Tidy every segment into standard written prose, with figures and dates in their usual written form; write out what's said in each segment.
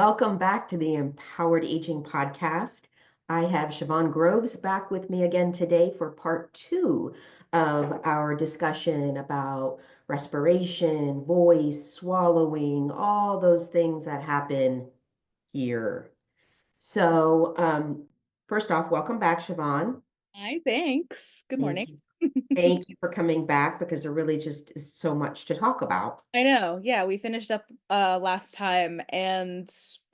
Welcome back to the Empowered Aging Podcast. I have Siobhan Groves back with me again today for part two of our discussion about respiration, voice, swallowing, all those things that happen here. So, first off, welcome back, Siobhan. Hi, thanks. Good morning. Thank you. Thank you for coming back because there really just is so much to talk about. I know. Yeah, we finished up last time and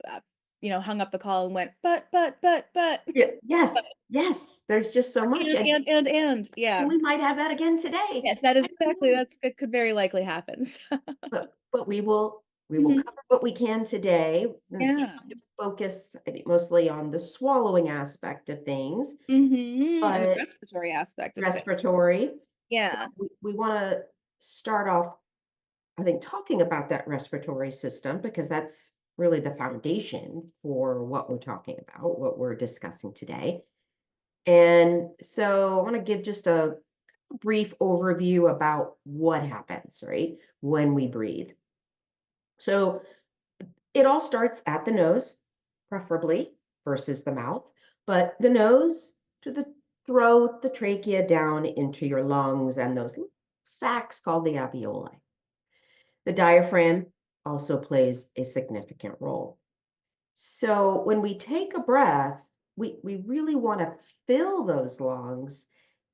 uh, hung up the call and went, but Yeah, but yes, yes. There's just so much. and And yeah. we might have that again today. Yes, that is I don't exactly know. it could very likely happen. So. But we will Mhm. cover what we can today and try Yeah. to focus, I think, mostly on the swallowing aspect of things, And the but respiratory aspect of things. respiratory. So Yeah. we want to start off, I think, talking about that respiratory system because that's really the foundation for what we're talking about, what we're discussing today. And so I want to give just a brief overview about what happens, right, when we breathe. So it all starts at the nose, preferably versus the mouth, but the nose to the throat, the trachea down into your lungs, and those little sacs called the alveoli. The diaphragm also plays a significant role. So when we take a breath, we really want to fill those lungs.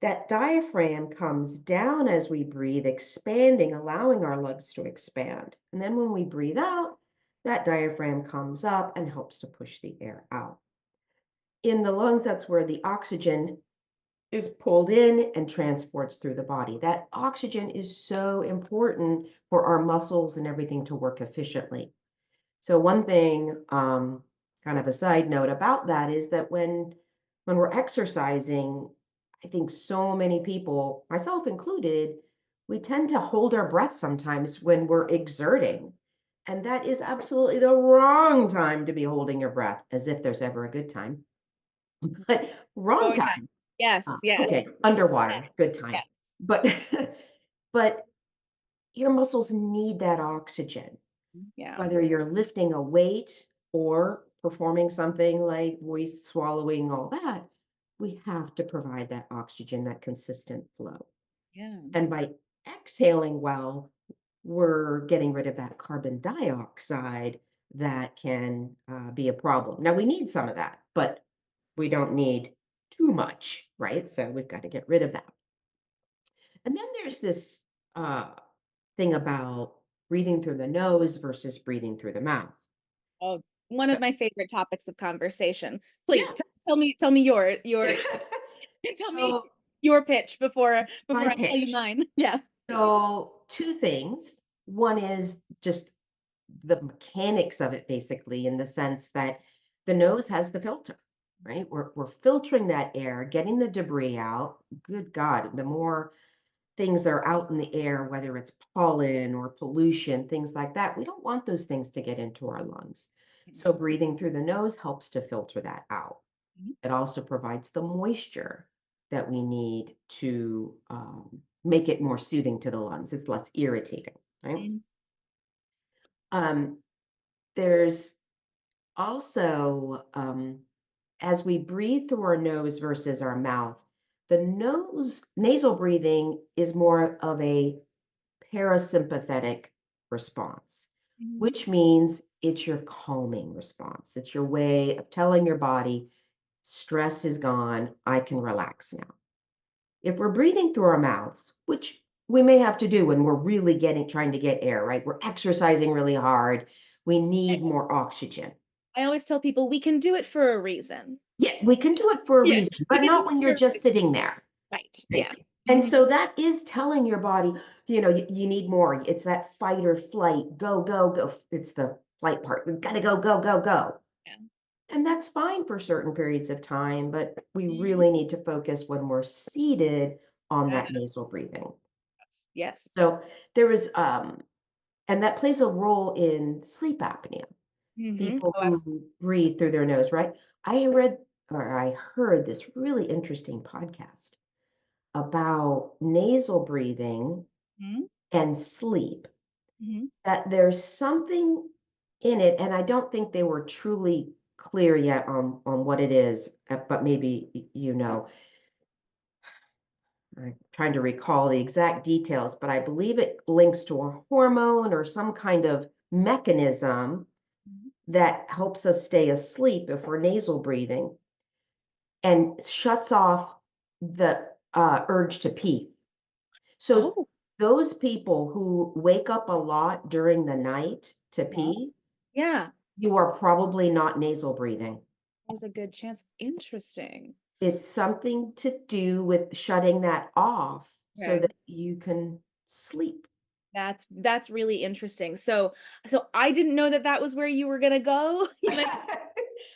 That diaphragm comes down as we breathe, expanding, allowing our lungs to expand. And then when we breathe out, that diaphragm comes up and helps to push the air out. In the lungs, that's where the oxygen is pulled in and transports through the body. That oxygen is so important for our muscles and everything to work efficiently. So one thing, kind of a side note about that is that when we're exercising, I think so many people, myself included, we tend to hold our breath sometimes when we're exerting. And that is absolutely the wrong time to be holding your breath, as if there's ever a good time. But wrong Oh yeah. time. Yes, yes. Okay, underwater, good time. Yes. But but your muscles need that oxygen. Yeah. Whether you're lifting a weight or performing something like voice swallowing, all that, we have to provide that oxygen, that consistent flow. Yeah. And by exhaling well, we're getting rid of that carbon dioxide that can be a problem. Now, we need some of that, but we don't need too much, right? So we've got to get rid of that. And then there's this uh, thing about breathing through the nose versus breathing through the mouth. Oh, one of my favorite topics of conversation. Please Yeah. tell me your tell me So your pitch my before I tell you pitch. mine. Yeah. So two things. One is just the mechanics of it, basically, in the sense that the nose has the filter, right? We're filtering that air, getting the debris out. Good God, the more things that are out in the air, whether it's pollen or pollution, things like that, we don't want those things to get into our lungs. So breathing through the nose helps to filter that out. Mhm. It also provides the moisture that we need to make it more soothing to the lungs. It's less irritating, right? Mhm. Um, there's also, as we breathe through our nose versus our mouth, the nasal breathing is more of a parasympathetic response, Mhm. which means it's your calming response. It's your way of telling your body, stress is gone, I can relax now. If we're breathing through our mouths, which we may have to do when we're really trying to get air, right? We're exercising really hard. We I need more oxygen. I always tell people we can do it for a reason. Yeah, we can do it for a Yeah, reason, we but can do not it when for you're a just reason. sitting there. Right. Right. Yeah. And Mhm. so that is telling your body, you need more. It's that fight or flight, go, go, go. It's the flight part. We've got to go, go, go, go. Yeah. And that's fine for certain periods of time, but we Mhm. really need to focus when we're seated on that Yes. nasal breathing. Yes. So there is, and that plays a role in sleep apnea. People Oh, who breathe through their nose, right? I read or I heard this really interesting podcast about nasal breathing absolutely. and sleep, Mhm. that there's something in it, and I don't think they were truly clear yet on what it is, but maybe you know. I'm trying to recall the exact details, but I believe it links to a hormone or some kind of mechanism Mhm. that helps us stay asleep if we're nasal breathing and shuts off the urge to pee. So Oh, those people who wake up a lot during the night to yeah. pee, Yeah, you are probably not nasal breathing. there's a good chance. Interesting. It's something to do with shutting that off so Okay. that you can sleep. That's really interesting. So I didn't know that that was where you were gonna go.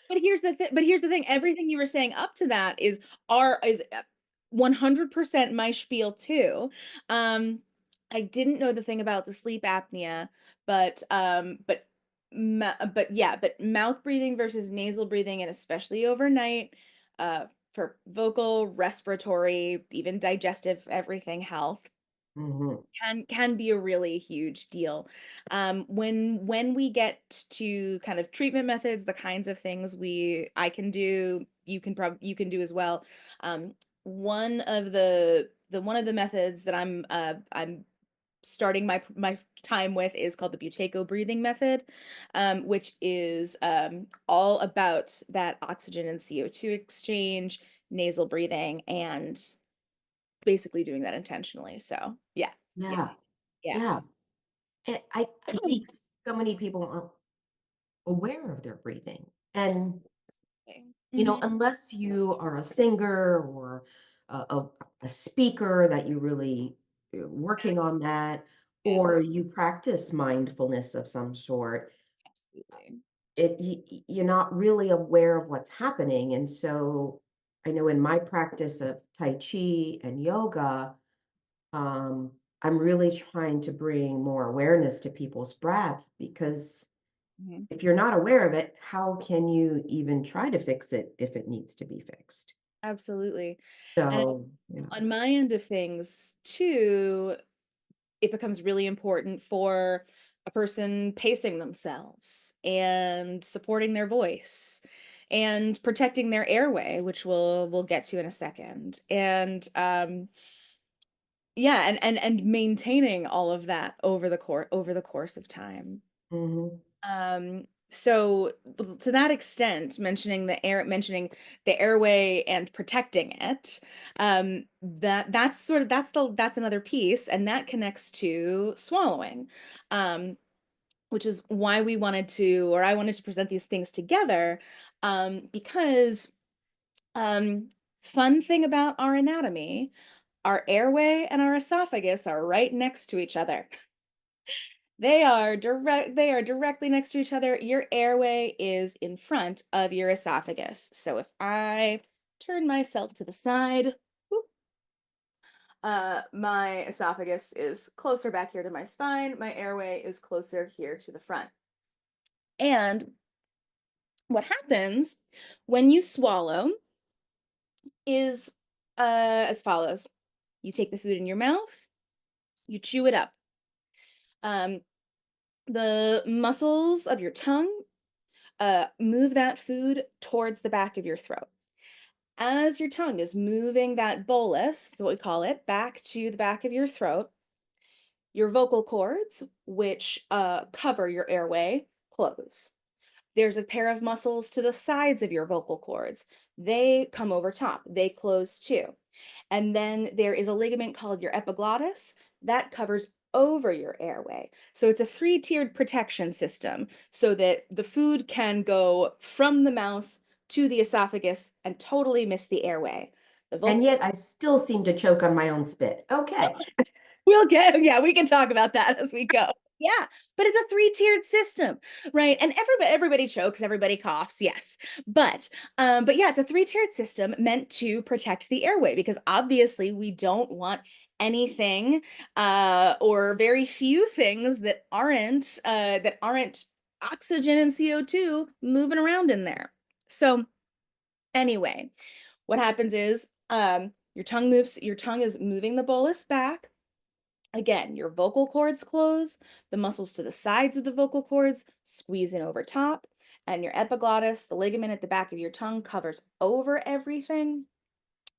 But here's the thing, everything you were saying up to that is 100% my spiel too. Um, I didn't know the thing about the sleep apnea, but yeah, but mouth breathing versus nasal breathing, and especially overnight, for vocal, respiratory, even digestive, everything health Mhm, can be a really huge deal. When we get to kind of treatment methods, the kinds of things I can do, you can do as well. One of the methods that I'm starting my time with is called the Buteyko breathing method, which is all about that oxygen and CO2 exchange, nasal breathing, and basically doing that intentionally. So yeah, yeah, yeah, yeah. yeah, and I think so many people aren't aware of their breathing, and, Mhm. unless you are a singer or a speaker that you really working on that, Yeah, or you practice mindfulness of some sort, absolutely. you're not really aware of what's happening, and so I know in my practice of Tai Chi and yoga, um, I'm really trying to bring more awareness to people's breath because Mhm. if you're not aware of it, how can you even try to fix it if it needs to be fixed? Absolutely. And So, yeah. on my end of things too, it becomes really important for a person pacing themselves and supporting their voice and protecting their airway, which we'll get to in a second. And yeah, and maintaining all of that over the course of time. Mhm, So to that extent, mentioning the airway and protecting it, that's another piece, and that connects to swallowing, um, which is why I wanted to present these things together, because um, fun thing about our anatomy, our airway and our esophagus are right next to each other. They are directly next to each other. Your airway is in front of your esophagus. So if I turn myself to the side, whoop, my esophagus is closer back here to my spine. My airway is closer here to the front. And what happens when you swallow is as follows. You take the food in your mouth, you chew it up. Um, the muscles of your tongue move that food towards the back of your throat. As your tongue is moving that bolus, is what we call it, back to the back of your throat, your vocal cords, which cover your airway, close. There's a pair of muscles to the sides of your vocal cords. They come over top, they close too. And then there is a ligament called your epiglottis that covers over your airway. So it's a three-tiered protection system so that the food can go from the mouth to the esophagus and totally miss the airway. The and vocal yet I still seem to choke on my own spit. Okay. We'll get yeah, we can talk about that as we go. Yeah, but it's a three-tiered system, right? And everybody chokes, everybody coughs, yes. But yeah, it's a three-tiered system meant to protect the airway because obviously we don't want anything or very few things that aren't oxygen and CO2 moving around in there. So anyway, what happens is your tongue is moving the bolus back Again, your vocal cords close, the muscles to the sides of the vocal cords squeeze in over top, and your epiglottis, the ligament at the back of your tongue, covers over everything.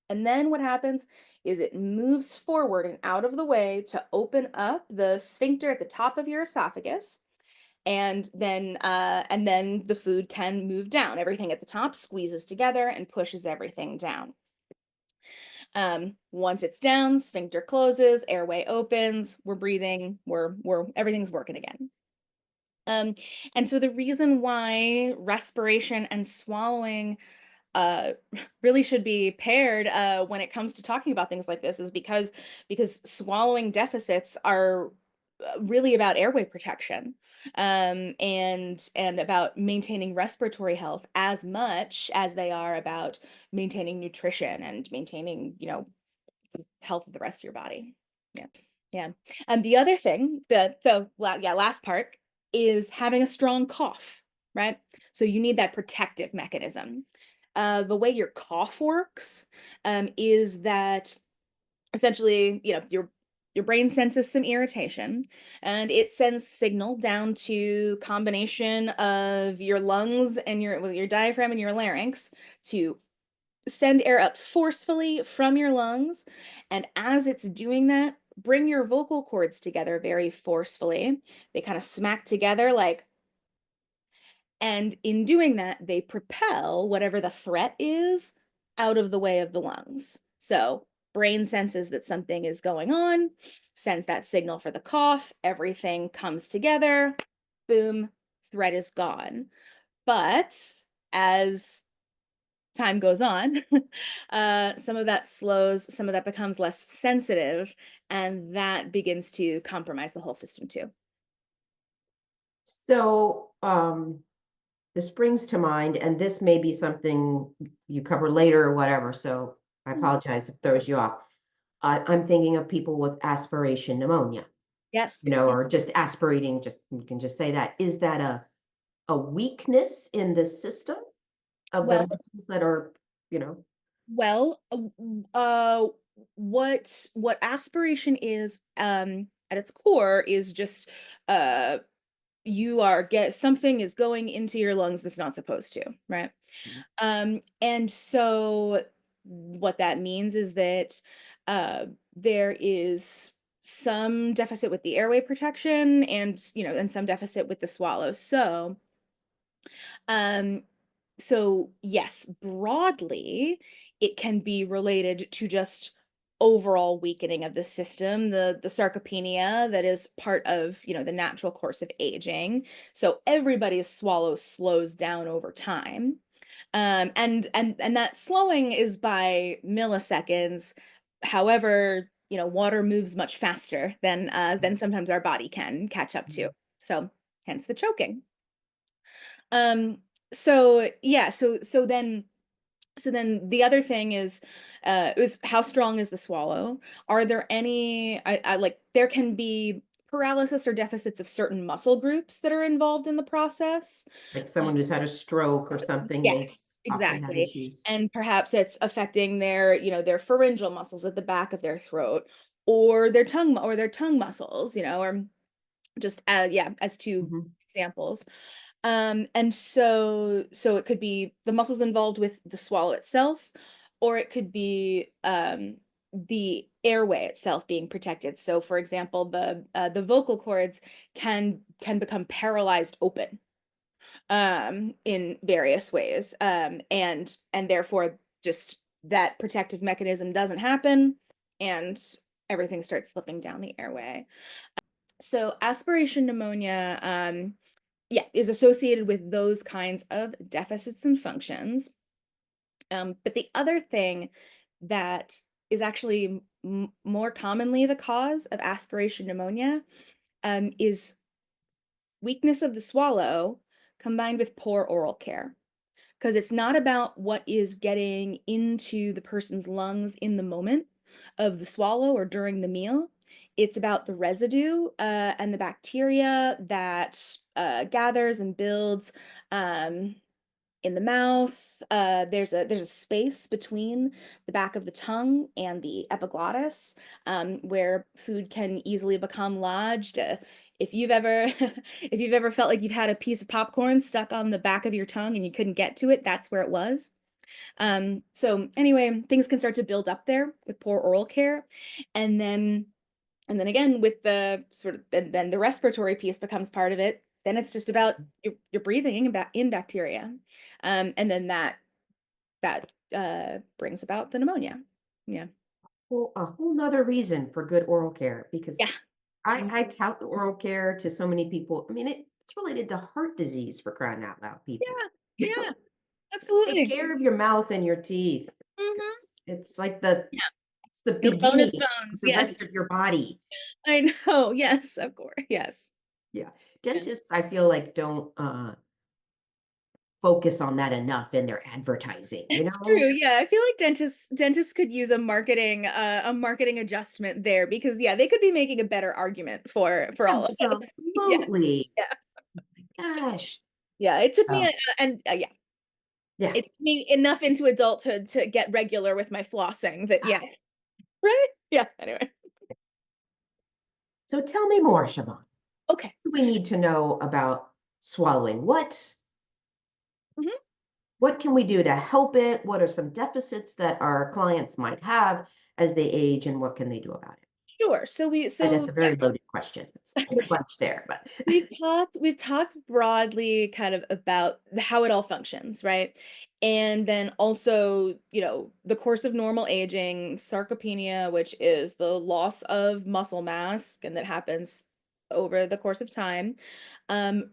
And then what happens is it moves forward and out of the way to open up the sphincter at the top of your esophagus. And then the food can move down. Everything at the top squeezes together and pushes everything down. Once it's down, sphincter closes, airway opens, we're breathing, we're everything's working again. Um, and so the reason why respiration and swallowing uh really should be paired when it comes to talking about things like this is because swallowing deficits are really about airway protection, and about maintaining respiratory health as much as they are about maintaining nutrition and maintaining, the health of the rest of your body. Yeah. Yeah. And the other thing, last part is having a strong cough, right? So you need that protective mechanism. The way your cough works is that essentially, your brain senses some irritation and it sends signal down to combination of your lungs and your diaphragm and your larynx to send air up forcefully from your lungs. And as it's doing that, bring your vocal cords together very forcefully. They kind of smack together and in doing that, they propel whatever the threat is out of the way of the lungs. So, brain senses that something is going on, sends that signal for the cough, everything comes together, boom, threat is gone. But as time goes on, some of that slows, some of that becomes less sensitive, and that begins to compromise the whole system too. So, this brings to mind, and this may be something you cover later or whatever, so I Mhm. apologize if it throws you off. I'm thinking of people with aspiration pneumonia, Yes. or just aspirating, just you can just say that. Is that a weakness in the system of the Well, muscles that are, you know Well, what aspiration is, at its core is just, uh, you are get something is going into your lungs that's not supposed to, right? Mhm. And so what that means is that, there is some deficit with the airway protection and some deficit with the swallow. Um, so, yes, broadly, it can be related to just overall weakening of the system, the sarcopenia that is part of, the natural course of aging. So everybody's swallow slows down over time. And that slowing is by milliseconds. However, water moves much faster than sometimes our body can catch up to. Mhm. So hence the choking. Um, so yeah, so then the other thing is how strong is the swallow? Are there any I like there can be paralysis or deficits of certain muscle groups that are involved in the process. Like Uh, someone who's had a stroke or something, they yes, often have exactly. issues. And perhaps it's affecting their pharyngeal muscles at the back of their throat or their tongue muscles, or just yeah, as two Mhm. examples. And so it could be the muscles involved with the swallow itself, or it could be the airway itself being protected. So, for example, the vocal cords can become paralyzed open in various ways, and therefore just that protective mechanism doesn't happen, and everything starts slipping down the airway. So, aspiration pneumonia. Yeah, is associated with those kinds of deficits and functions. But the other thing that is actually more commonly the cause of aspiration pneumonia is weakness of the swallow combined with poor oral care. Because it's not about what is getting into the person's lungs in the moment of the swallow or during the meal. It's about the residue and the bacteria that gathers and builds. Um, in the mouth. There's a space between the back of the tongue and the epiglottis, where food can easily become lodged. If you've ever if you've ever felt like you've had a piece of popcorn stuck on the back of your tongue and you couldn't get to it, that's where it was. So anyway, things can start to build up there with poor oral care, and then again with the sort of then the respiratory piece becomes part of it. Then it's just about your breathing in bacteria, and then that brings about the pneumonia. Yeah, Well, a whole nother reason for good oral care because yeah, I tout the oral care to so many people. I mean, it's related to heart disease for crying out loud, people. yeah, You yeah, know, take absolutely. care of your mouth and your teeth Hmm. because it's like the Yeah, it's the your bonus beginning of bones. the rest Yes, of your body. I know. Yes, of course. Yes. Yeah. Yeah. Dentists, I feel like don't focus on that enough in their advertising, you It's know? true, yeah, I feel like dentists could use a marketing adjustment there because, yeah, they could be making a better argument for all of us. Yeah, Absolutely. yeah, Gosh. yeah, it took me Oh, a and yeah, yeah. it took me enough into adulthood to get regular with my flossing that yeah, right? Yeah, anyway. So tell me more, Siobhan. Okay. Do we need to know about swallowing? Mhm. What can we do to help it? What are some deficits that our clients might have as they age, and what can they do about it? Sure, That's so a yeah, very loaded question. It's a whole bunch there, but we've talked broadly kind of about how it all functions, right? And then also, the course of normal aging, sarcopenia, which is the loss of muscle mass, and that happens over the course of time.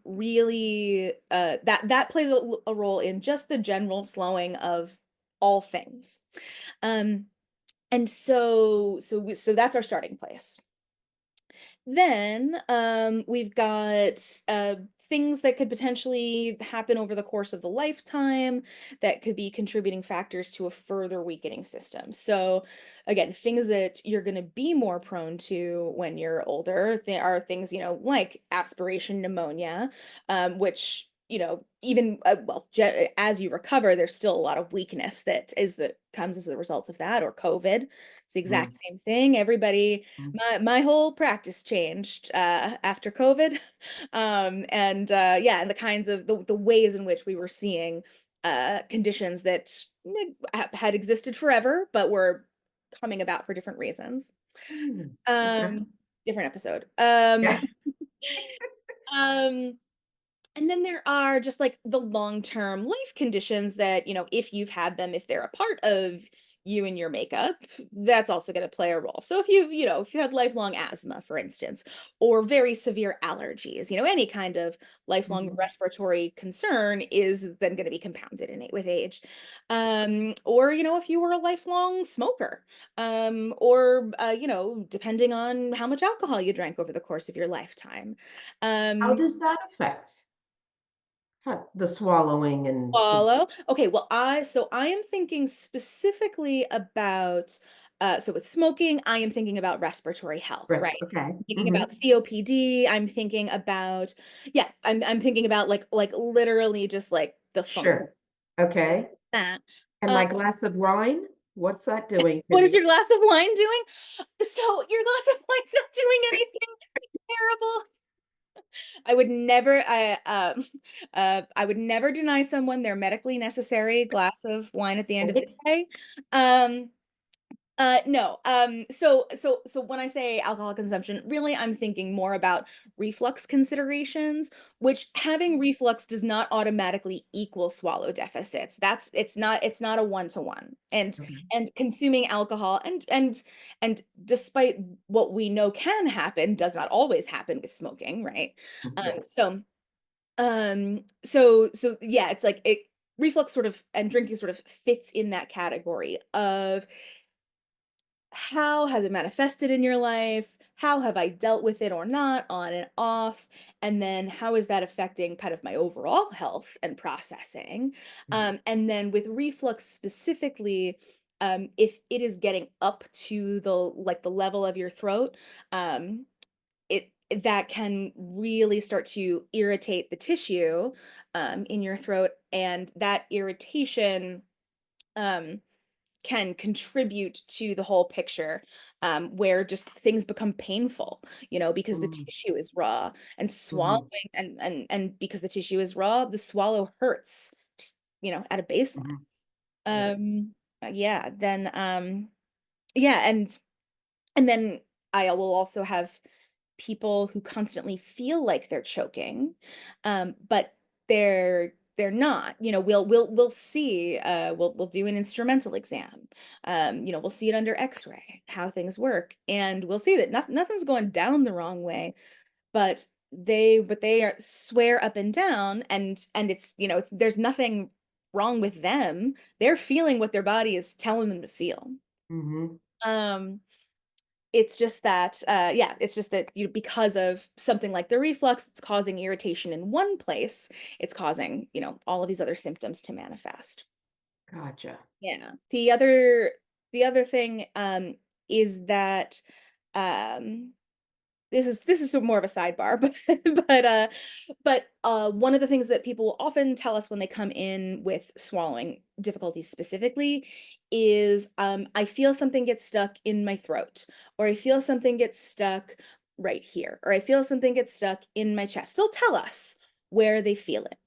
Really, that plays a role in just the general slowing of all things. Um, and so that's our starting place. Then, we've got, things that could potentially happen over the course of the lifetime that could be contributing factors to a further weakening system. So, again, things that you're gonna be more prone to when you're older, there are things, like aspiration pneumonia, which, even, well, as you recover, there's still a lot of weakness that comes as a result of that, or COVID. It's the exact mm, same thing. Everybody mm. my whole practice changed after COVID, and the kinds of the ways in which we were seeing conditions that had existed forever, but were coming about for different reasons. Mm, okay. Um, Different episode. Yeah. Um, and then there are just like the long-term life conditions that, if you've had them, if they're a part of you and your makeup, that's also going to play a role. So if you had lifelong asthma, for instance, or very severe allergies, any kind of lifelong Mhm. respiratory concern is then going to be compounded with age. Or, if you were a lifelong smoker, or, depending on how much alcohol you drank over the course of your lifetime. How Um, does that affect the swallowing and the Follow. Okay, well, I am thinking specifically about so with smoking, I am thinking about respiratory health, rest? right? Okay. I'm thinking about Mhm. COPD, I'm thinking about yeah, I'm thinking about like literally just like the function Sure. Okay. that. And Uh, my glass of wine, what's that doing to what is me? your glass of wine doing? So your glass of wine's not doing anything terrible. I would never I would never deny someone their medically necessary glass of wine at the end of the Right? day. Um, no. So when I say alcohol consumption, really I'm thinking more about reflux considerations, which having reflux does not automatically equal swallow deficits. It's not a one to one. And Okay. and consuming alcohol and despite what we know can happen, does not always happen with smoking, right? Yeah. So yeah, it's like it reflux sort of and drinking sort of fits in that category of how has it manifested in your life? How have I dealt with it or not, on and off? And then how is that affecting kind of my overall health and processing? Mhm. And then with reflux specifically, if it is getting up to the level of your throat, um, it that can really start to irritate the tissue in your throat and that irritation um, can contribute to the whole picture, where just things become painful, because the Mm, tissue is raw and swallowing, mhm, and because the tissue is raw, the swallow hurts, just, at a baseline. mhm. Yes. Um, yeah, then yeah, and then I will also have people who constantly feel like they're choking, but they're not. We'll see. We'll do an instrumental exam. We'll see it under X-ray how things work, and we'll see that nothing's going down the wrong way. But they are swear up and down, and it's there's nothing wrong with them. They're feeling what their body is telling them to feel. Mhm, Um, it's just that, yeah, it's just that, because of something like the reflux, it's causing irritation in one place, it's causing, all of these other symptoms to manifest. gotcha. Yeah. The other thing, is that, um, this is more of a sidebar, but one of the things that people will often tell us when they come in with swallowing difficulties specifically is, I feel something get stuck in my throat, or I feel something get stuck right here, or I feel something get stuck in my chest. They'll tell us where they feel it.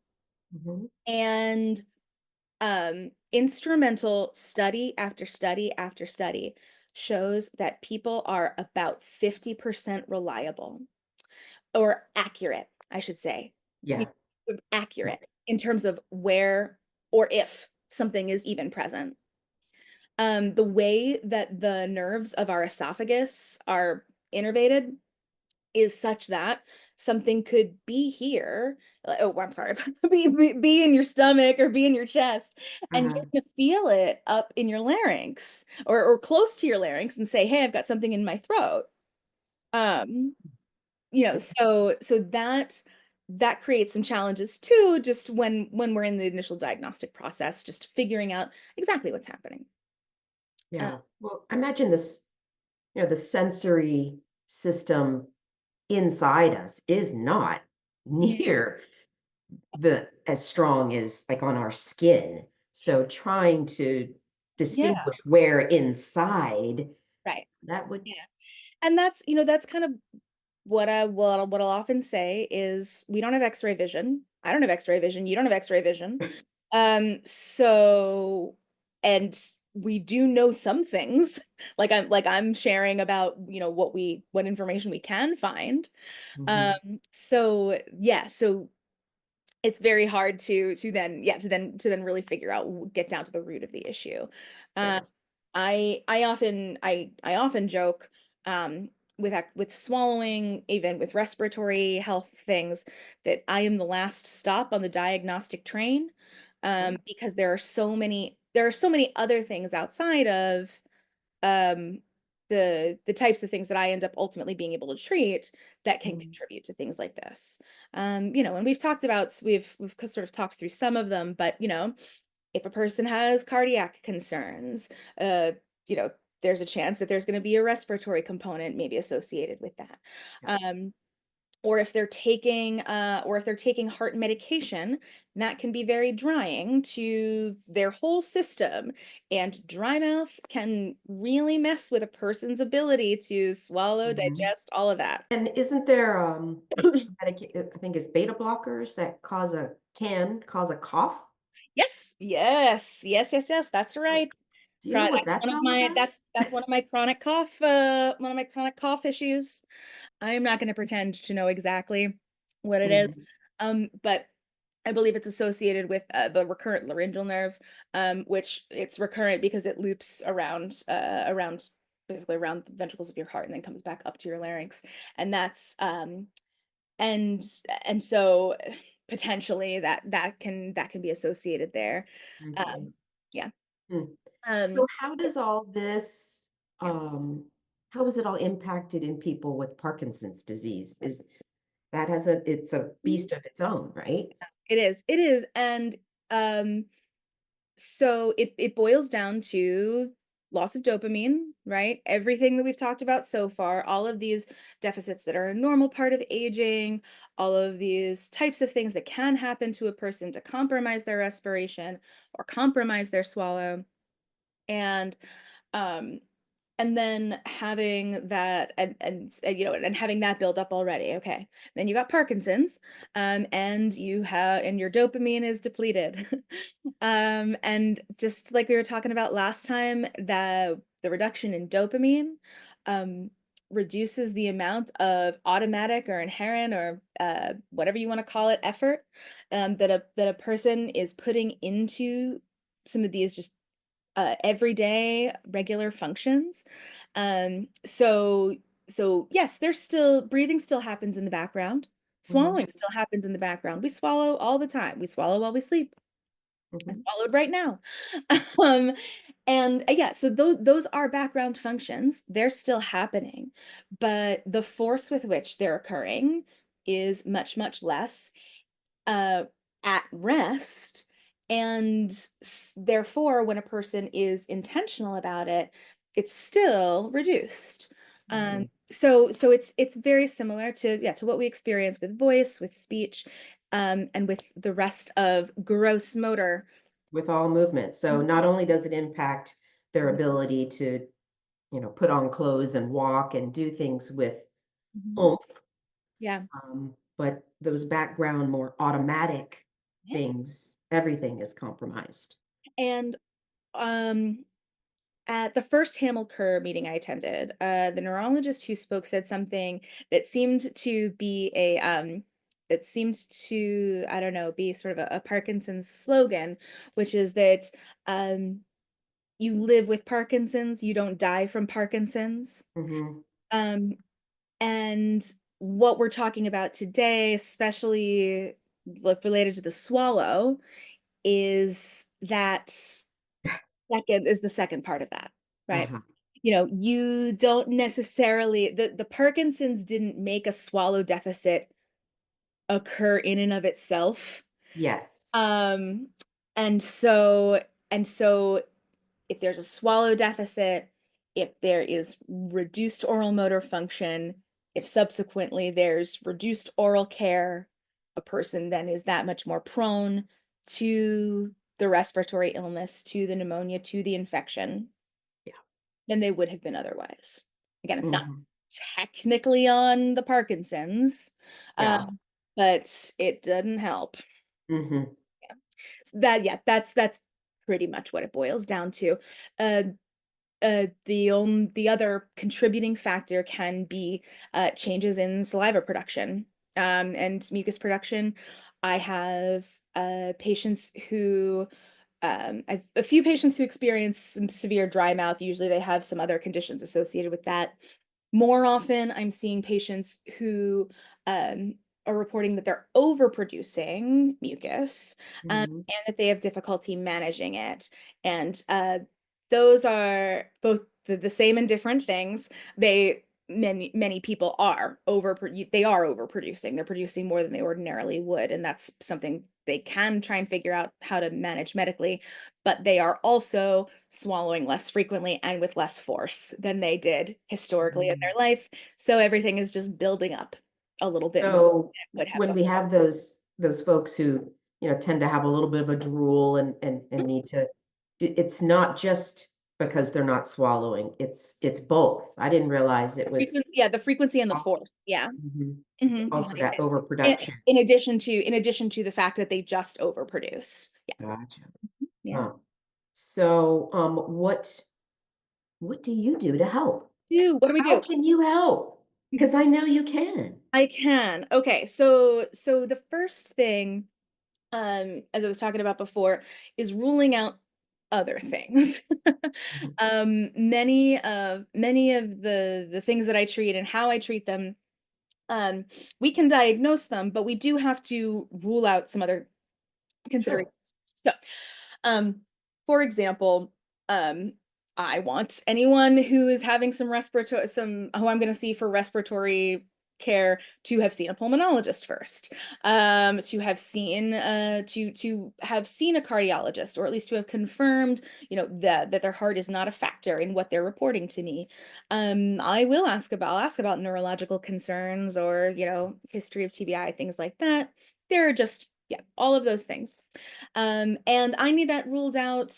Mhm, And instrumental study after study after study shows that people are about 50% reliable, or accurate, I should say. Y yeah, Accurate in terms of where or if something is even present. The way that the nerves of our esophagus are innervated is such that something could be here, oh, I'm sorry, be in your stomach or be in your chest, and uh-huh, you're gonna feel it up in your larynx, or close to your larynx, and say, "Hey, I've got something in my throat." Um, yeah, so that creates some challenges too, just when we're in the initial diagnostic process, just figuring out exactly what's happening. Uh, yeah. Well, I imagine this, the sensory system inside us is not mm, near the as strong as, like, on our skin. So trying to yeah, distinguish where inside, right. that would Yeah. And that's kind of what I'll often say is, we don't have X-ray vision. I don't have X-ray vision. You don't have X-ray vision. So, and we do know some things, like I'm sharing about, what information we can find. Mhm, So yeah, so it's very hard to then really figure out, get down to the root of the issue. Uh, sure. I often joke, with swallowing, even with respiratory health things, that I am the last stop on the diagnostic train, Okay. because there are so many other things outside of, um, the types of things that I end up ultimately being able to treat, that can Mhm, contribute to things like this. And we've sort of talked through some of them, but if a person has cardiac concerns, uh, you know, there's a chance that there's going to be a respiratory component maybe associated with that. yeah, Um, or if they're taking heart medication, that can be very drying to their whole system, and dry mouth can really mess with a person's ability to swallow, mhm. digest, all of that. And isn't there, I think it's beta blockers that can cause a cough? Yes, yes, yes, yes, yes, that's So, right. do you know what That's that's one of all my about? that's one of my chronic cough issues. I am not going to pretend to know exactly what it is, Mhm, but I believe it's associated with, the recurrent laryngeal nerve, which it's recurrent because it loops around, basically around the ventricles of your heart, and then comes back up to your larynx, and that's and and so potentially that can be associated there. I see. Um, yeah. Hmm. Um, So how does all this, um how is it all impacted in people with Parkinson's disease? Is that has a it's a Mhm. beast of its own, right? It is, and so it boils down to loss of dopamine, right? Everything that we've talked about so far, all of these deficits that are a normal part of aging, all of these types of things that can happen to a person to compromise their respiration or compromise their swallow. And um and then having that and having that build up already. Okay, then you got Parkinson's, and your dopamine is depleted. And just like we were talking about last time, the reduction in dopamine um reduces the amount of automatic or inherent or whatever you want to call it effort that a person is putting into some of these just everyday regular functions. So yes, there's still breathing still happens in the background. Mhm, Swallowing still happens in the background. We swallow all the time. We swallow while we sleep. I mhm, swallowed right now. Um, and yeah, so those are background functions. They're still happening, but the force with which they're occurring is much, much less uh, at rest. And therefore, when a person is intentional about it, it's still reduced. mhm. So it's very similar to yeah to what we experience with voice, with speech, and with the rest of gross motor. With all movement. So not only does it impact their Mhm, ability to, put on clothes and walk and do things with mhm. oomph, Yeah. but those background, more automatic Yeah. things, everything is compromised. And um, at the first Hamel Kerr meeting I attended, the neurologist who spoke said something that seemed to be that seemed to, I don't know, be sort of a Parkinson's slogan, which is that um, you live with Parkinson's, you don't die from Parkinson's. Mhm, Um, and what we're talking about today, especially related to the swallow, is that second is the second part of that, right? uh-huh. You don't necessarily the Parkinson's didn't make a swallow deficit occur in and of itself. Yes. Um, and so and so if there's a swallow deficit, if there is reduced oral motor function, if subsequently there's reduced oral care, a person then is that much more prone to the respiratory illness, to the pneumonia, to the infection Yeah. than they would have been otherwise. Again, it's not Mhm. technically on the Parkinson's, Yeah. but it doesn't help. Mhm. Yeah, that's pretty much what it boils down to. Uh, the other contributing factor can be changes in saliva production and mucus production. I have patients who I've a few patients who experience some severe dry mouth. Usually they have some other conditions associated with that. More often, I'm seeing patients who um, are reporting that they're overproducing mucus Mhm. and that they have difficulty managing it. And those are both the same and different things. Many people are they are overproducing. They're producing more than they ordinarily would, and that's something they can try and figure out how to manage medically, but they are also swallowing less frequently and with less force than they did historically in Mhm. their life. So everything is just building up a little bit more So than it would have when we before. have those folks who, tend to have a little bit of a drool and need to it's not just because they're not swallowing, it's both. I didn't realize it was Frequency, yeah, the frequency and the also force. Yeah. mhm. It's Mhm, also mhm, that in overproduction. in addition to the fact that they just overproduce. Yeah. Gotcha. Yeah. Huh. So, what do you do to help? What do we How do? can you help? Because I know you can. I can. Okay, so the first thing, as I was talking about before, is ruling out other things. Mhm. Many of the things that I treat and how I treat them, um, we can diagnose them, but we do have to rule out some other considerations. Sure. So, um, for example, um, I want anyone who is having some who I'm going to see for respiratory care to have seen a pulmonologist first, to have seen a cardiologist, or at least to have confirmed, that their heart is not a factor in what they're reporting to me. I'll ask about neurological concerns, or history of TBI, things like that. There are just, yeah, all of those things. And I need that ruled out,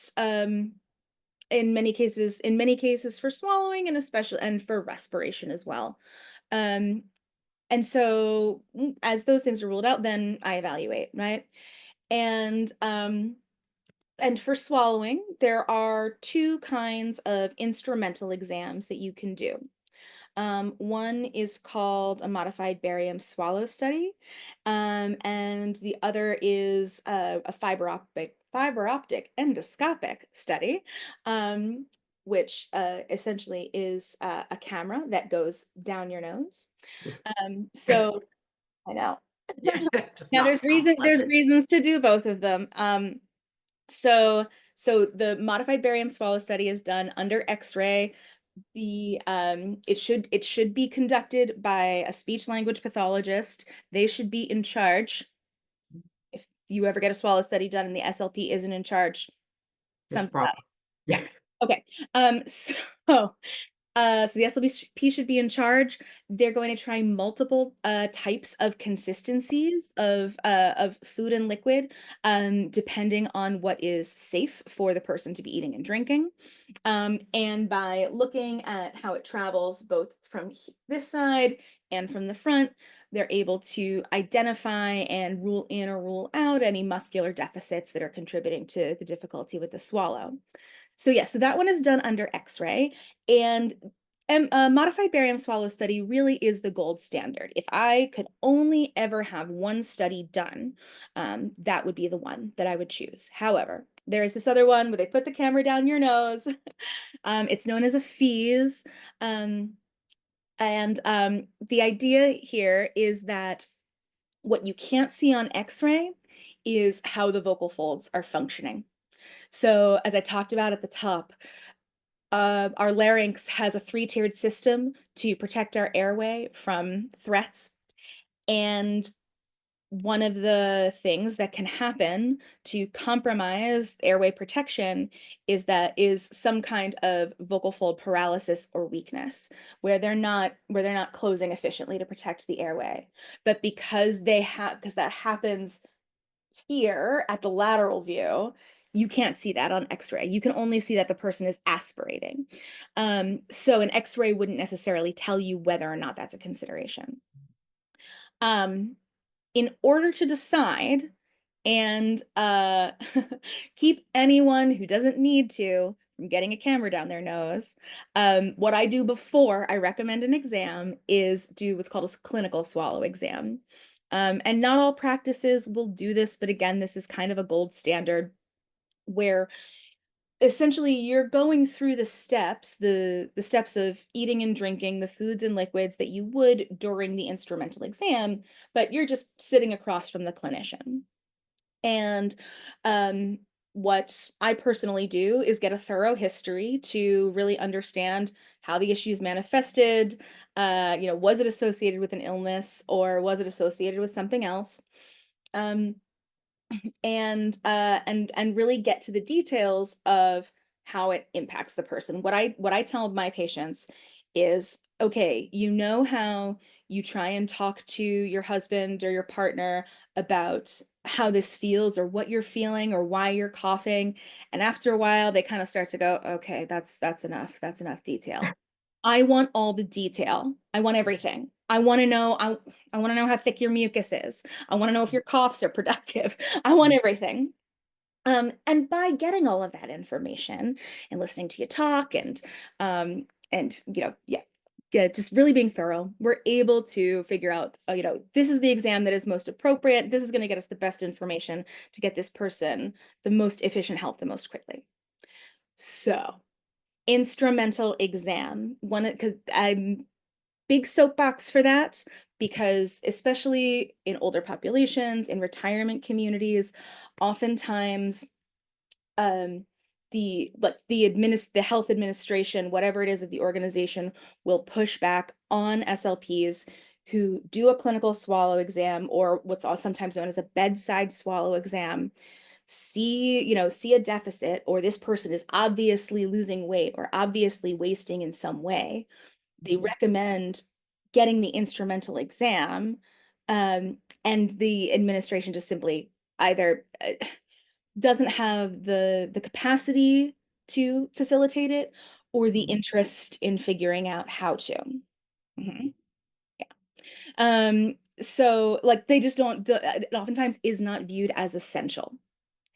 in many cases for swallowing, and especially and for respiration as well. Um, and so, as those things are ruled out, then I evaluate, right? And and for swallowing, there are two kinds of instrumental exams that you can do. One is called a modified barium swallow study, and the other is a fiber optic endoscopic study, um, which essentially is a camera that goes down your nose. So I know. Yeah, it does Now not sound there's pleasant. reasons to do both of them. So the modified barium swallow study is done under X-ray. It should be conducted by a speech language pathologist. They should be in charge. If you ever get a swallow study done and the SLP isn't in charge, There's a something's up. problem. Yeah. Yeah. Okay. So the SLP should be in charge. They're going to try multiple types of consistencies of food and liquid, depending on what is safe for the person to be eating and drinking. And by looking at how it travels both from this side and from the front, they're able to identify and rule in or rule out any muscular deficits that are contributing to the difficulty with the swallow. So yeah, so that one is done under X-ray, and a modified barium swallow study really is the gold standard. If I could only ever have one study done, that would be the one that I would choose. However, there is this other one where they put the camera down your nose. It's known as a FEES. And the idea here is that what you can't see on X-ray is how the vocal folds are functioning. So, as I talked about at the top, our larynx has a three-tiered system to protect our airway from threats. And one of the things that can happen to compromise airway protection is some kind of vocal fold paralysis or weakness, where they're not closing efficiently to protect the airway. But because that happens here at the lateral view, you can't see that on X-ray. You can only see that the person is aspirating. So an X-ray wouldn't necessarily tell you whether or not that's a consideration. Um, in order to decide and keep anyone who doesn't need to from getting a camera down their nose, what I do before I recommend an exam is do what's called a clinical swallow exam. And not all practices will do this, but again, this is kind of a gold standard where essentially you're going through the steps of eating and drinking the foods and liquids that you would during the instrumental exam, but you're just sitting across from the clinician. And um, what I personally do is get a thorough history to really understand how the issues manifested. Was it associated with an illness, or was it associated with something else? Um, and really get to the details of how it impacts the person. What I tell my patients is, okay, you know how you try and talk to your husband or your partner about how this feels or what you're feeling or why you're coughing, and after a while they kind of start to go, okay, that's enough. That's enough detail. I want all the detail. I want everything. I want to know how thick your mucus is. I want to know if your coughs are productive. I want everything. And by getting all of that information and listening to you talk and just really being thorough, we're able to figure out, this is the exam that is most appropriate. This is going to get us the best information to get this person the most efficient help the most quickly. So, instrumental exam, one, because I'm big soapbox for that, because especially in older populations, in retirement communities, oftentimes um the health administration, whatever it is of the organization, will push back on SLPs who do a clinical swallow exam, or what's also sometimes known as a bedside swallow exam, see a deficit, or this person is obviously losing weight or obviously wasting in some way, they Mhm. recommend getting the instrumental exam, and the administration just simply either doesn't have the capacity to facilitate it, or the Mhm. interest in figuring out how to. Mhm. Mhm. So like they just don't do, it oftentimes is not viewed as essential.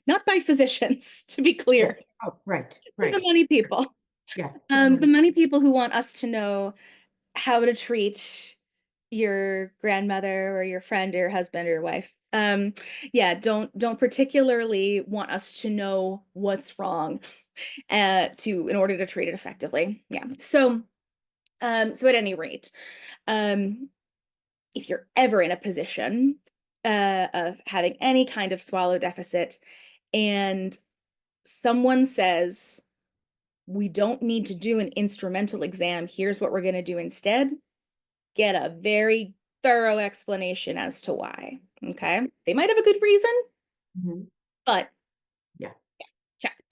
Not by physicians, to be Yeah. clear. Oh, right, The right. money people. Yeah, the money. The money people who want us to know how to treat your grandmother or your friend or your husband or your wife. Yeah, don't particularly want us to know what's wrong to in order to treat it effectively. Yeah. So at any rate, um, if you're ever in a position of having any kind of swallow deficit and someone says, we don't need to do an instrumental exam, here's what we're going to do instead, get a very thorough explanation as to why. Okay. They might have a good reason, Mhm. but Yeah. check.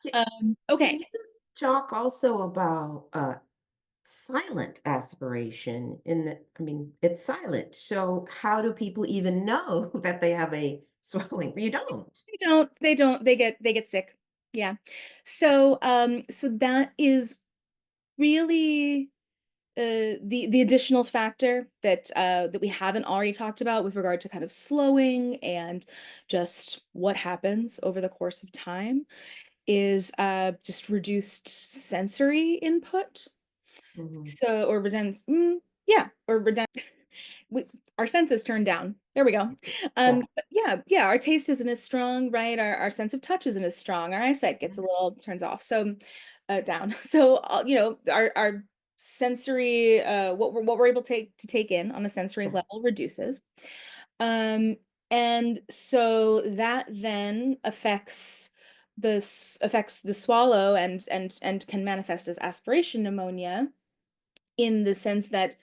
Ca Okay. can you talk also about, silent aspiration in the I mean, it's silent, so how do people even know that they have a swelling? You don't. They get sick. Yeah. So that is really the additional factor that we haven't already talked about with regard to kind of slowing and just what happens over the course of time is just reduced sensory input. Mhm. So or redund yeah, or redund we, our senses turned down. There we go. Yeah. But yeah, our taste isn't as strong, right? Our sense of touch isn't as strong. Our eyesight gets a little turns off. So down. So our sensory what we're able to take in on a sensory Yeah. level reduces. Um and so that then affects the swallow and can manifest as aspiration pneumonia in the sense that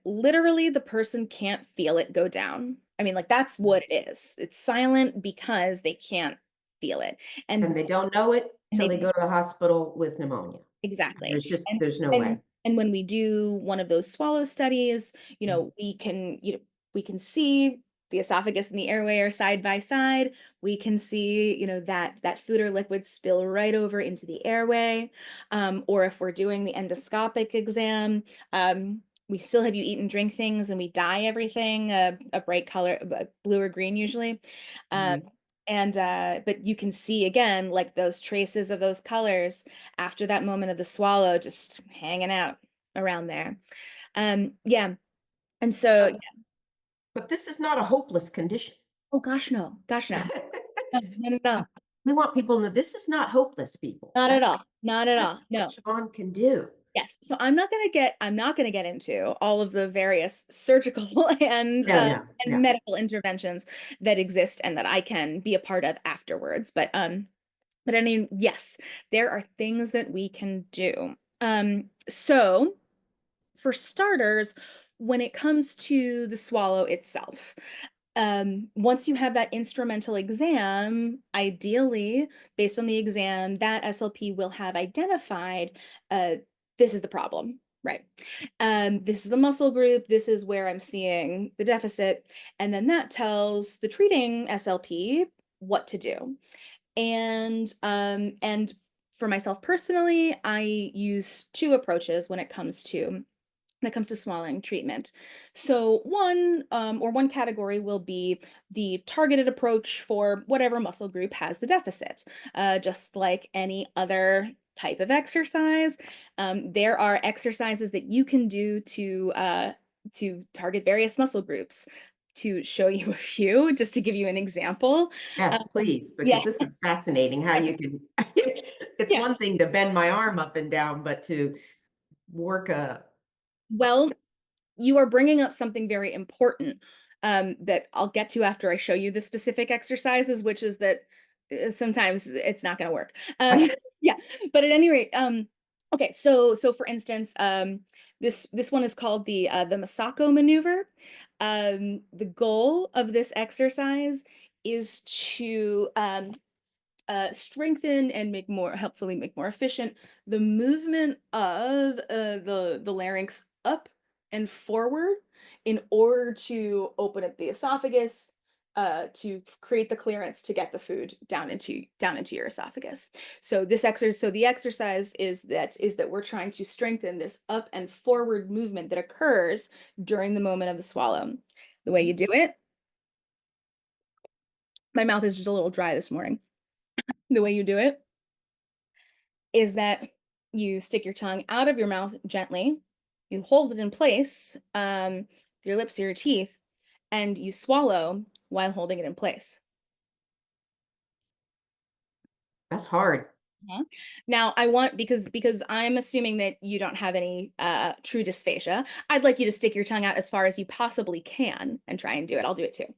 literally the person can't feel it go down. I mean, like that's Mm. what it is. It's silent because they can't feel it. And And they don't know it and till they they go to the hospital with pneumonia. exactly. There's And there's no and way. and when we do one of those swallow studies, Mhm. we can see the esophagus and the airway are side by side. We can see, that food or liquid spill right over into the airway. Or if we're doing the endoscopic exam, we still have you eat and drink things and we dye everything a bright color, blue or green usually. Um, Mhm. but you can see again like those traces of those colors after that moment of the swallow just hanging out around there. Yeah. And so, But but this is not a hopeless condition. oh gosh, no. Gosh, no. No, no, no, no. We want people to know this is not hopeless, people. Not at That's all. Not at that's all. what No. Siobhan can do. Yes. So I'm not gonna get into all of the various surgical No, no, and no. medical interventions that exist and that I can be a part of afterwards. But I mean, yes, there are things that we can do. So for starters, when it comes to the swallow itself, once you have that instrumental exam, ideally, based on the exam, that SLP will have identified this is the problem, right? This is the muscle group, this is where I'm seeing the deficit. And then that tells the treating SLP what to do. And for myself personally, I use two approaches when it comes to swallowing treatment. So one category will be the targeted approach for whatever muscle group has the deficit. Just like any other type of exercise, there are exercises that you can do to target various muscle groups. To show you a few, just to give you an example. Yes, please, Yeah, because this is fascinating how you can it's yeah. one thing to bend my arm up and down, but to work a Well, you are bringing up something very important that I'll get to after I show you the specific exercises, which is that sometimes it's not going to work. Yeah, but at any rate, Okay, so for instance, this one is called the Masako maneuver. The goal of this exercise is to strengthen and helpfully make more efficient the movement of the larynx up and forward in order to open up the esophagus, to create the clearance to get the food down into your esophagus. So the exercise is that we're trying to strengthen this up and forward movement that occurs during the moment of the swallow. The way you do it, my mouth is just a little dry this morning. The way you do it is that you stick your tongue out of your mouth gently, you hold it in place, with your lips or your teeth, and you swallow while holding it in place. That's hard. Uh-huh. Now, I want because I'm assuming that you don't have any true dysphagia. I'd like you to stick your tongue out as far as you possibly can and try and do it. I'll do it too.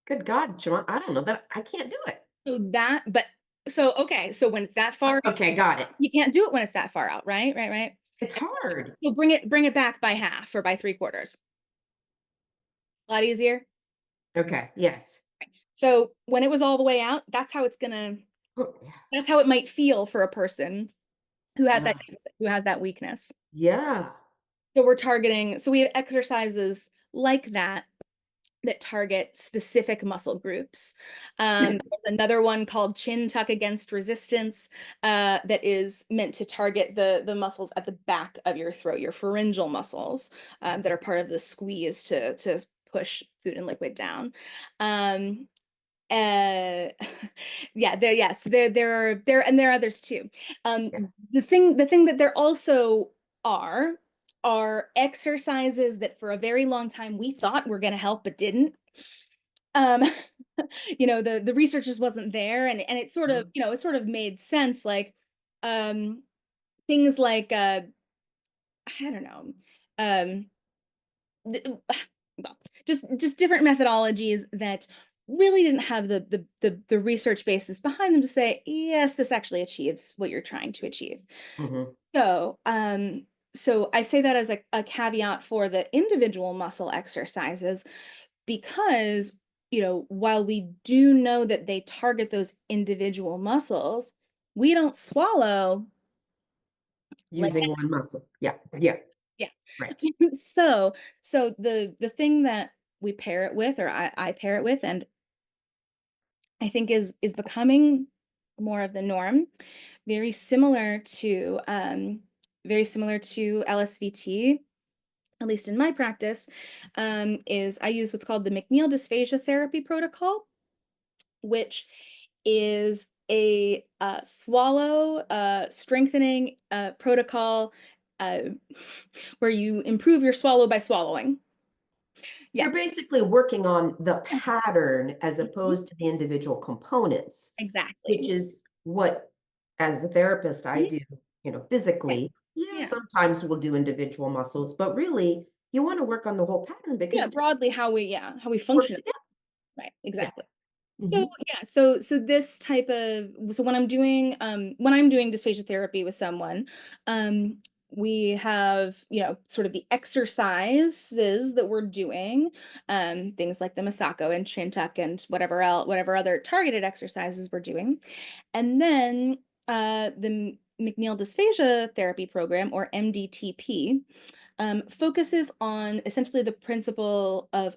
Good God, John, I don't know that I can't do it. Okay, so when it's that far out, Okay, got it. you can't do it when it's that far out, right? Right, right. It's hard. So bring it back by half or by three quarters. A lot easier. Okay, yes. So when it was all the way out, Oh, yeah. that's how it might feel for a person who has that Ah, deficit, who has that weakness. yeah. So we have exercises like that target specific muscle groups. There's another one called chin tuck against resistance, that is meant to target the muscles at the back of your throat, your pharyngeal muscles, that are part of the squeeze to push food and liquid down. Um, uh, yeah, there are others too. Yeah. The thing that there also are exercises that for a very long time we thought were going to help but didn't. Um, the research just wasn't there, and it sort of Mhm. it sort of made sense, like um things like I don't know, um th- well, just different methodologies that really didn't have the research basis behind them to say yes, this actually achieves what you're trying to achieve. Mhm. So um so I say that as a caveat for the individual muscle exercises, because while we do know that they target those individual muscles, we don't swallow like Using one muscle. Yeah, yeah, yeah. right. So the thing that we pair it with, or I pair it with, and I think is becoming more of the norm, very similar to LSVT, at least in my practice, is I use what's called the McNeil Dysphagia Therapy Protocol, which is a swallow strengthening protocol, uh, where you improve your swallow by swallowing. Yeah. You're basically working on the Mhm. pattern as Mhm. opposed to the individual components, which Exactly. is what, as a therapist, I Mhm. do, Yeah. physically. Yeah, Yeah. sometimes we'll do individual muscles, but really, you want to work on the whole pattern Yeah. because different Broadly, muscles how we work function. together. Right. Yeah. Exactly. So Mhm. yeah, so this type of so when I'm doing dysphagia therapy with someone, um, we have sort of the exercises that we're doing, things like the Masako and chin tuck and whatever other targeted exercises we're doing, and then the McNeil Dysphagia Therapy Program, or MDTP, focuses on essentially the principle of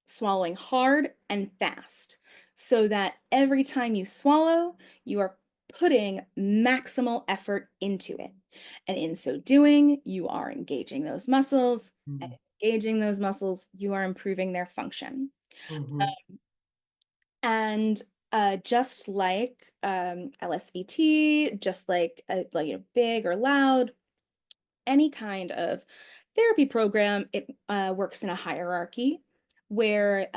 swallowing hard and fast, so that every time you swallow, you are putting maximal effort into it. And in so doing, you are engaging those muscles. And Mhm. engaging those muscles, you are improving their function. Mhm. And just like LSVT, just like big or loud, any kind of therapy program, it works in a hierarchy where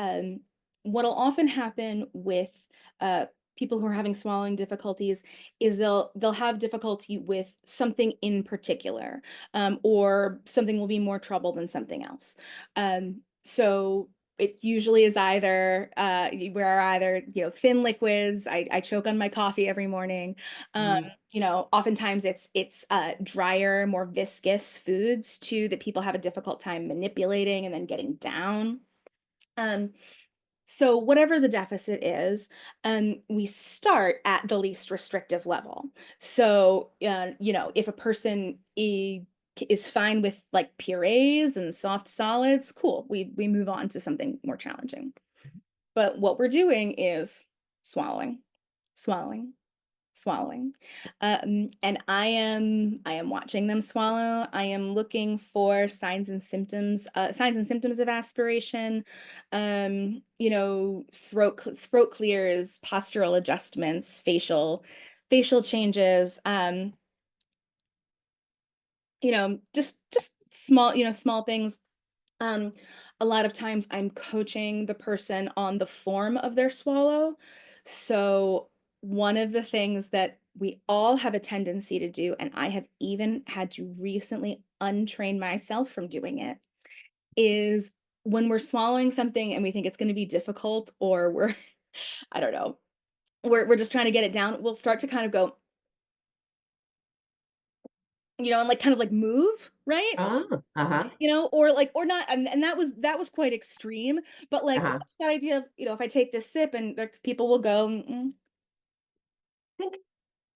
what'll often happen with uh, people who are having swallowing difficulties is they'll have difficulty with something in particular, or something will be more trouble than something else. So it usually is either where either thin liquids. I choke on my coffee every morning. Um, Mhm. Oftentimes it's drier, more viscous foods too that people have a difficult time manipulating and then getting down. Um, so whatever the deficit is, we start at the least restrictive level. So, if a person is fine with like purees and soft solids, cool. We move on to something more challenging. But what we're doing is swallowing, swallowing, swallowing. And I am watching them swallow. I am looking for signs and symptoms of aspiration, throat clears, postural adjustments, facial changes, just small things. um, a lot of times I'm coaching the person on the form of their swallow. So, one of the things that we all have a tendency to do, and I have even had to recently untrain myself from doing it, is when we're swallowing something and we think it's going to be difficult, or we're, I don't know, we're just trying to get it down, we'll start to kind of go, and like kind of like move, right? Ah, uh-huh, Or not, and that was quite extreme, but, like, uh-huh. just that idea of, if I take this sip and, like, people will go, I think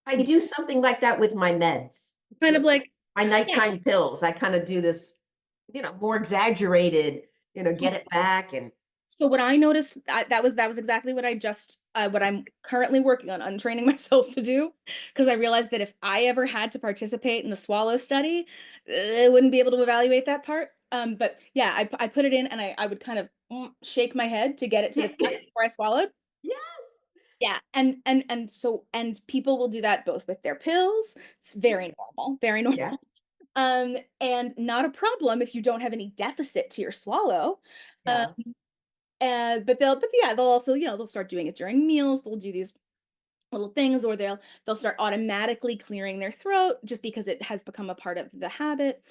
I you do something like that with my meds, kind of with like my yeah, nighttime pills. I kinda do this, more exaggerated, so get it back and so what I noticed, that was exactly what I'm currently working on untraining myself to do, because I realized that if I ever had to participate in the swallow study, I wouldn't be able to evaluate that part, but yeah, I put it in and I would kind of, shake my head to get it to the top before I swallowed. Yes! Yeah, and people will do that both with their pills. It's very normal, very normal. Yeah, And not a problem if you don't have any deficit to your swallow. Um, yeah. but yeah, they'll also, they'll start doing it during meals. They'll do these little things, or they'll start automatically clearing their throat just because it has become a part of the habit.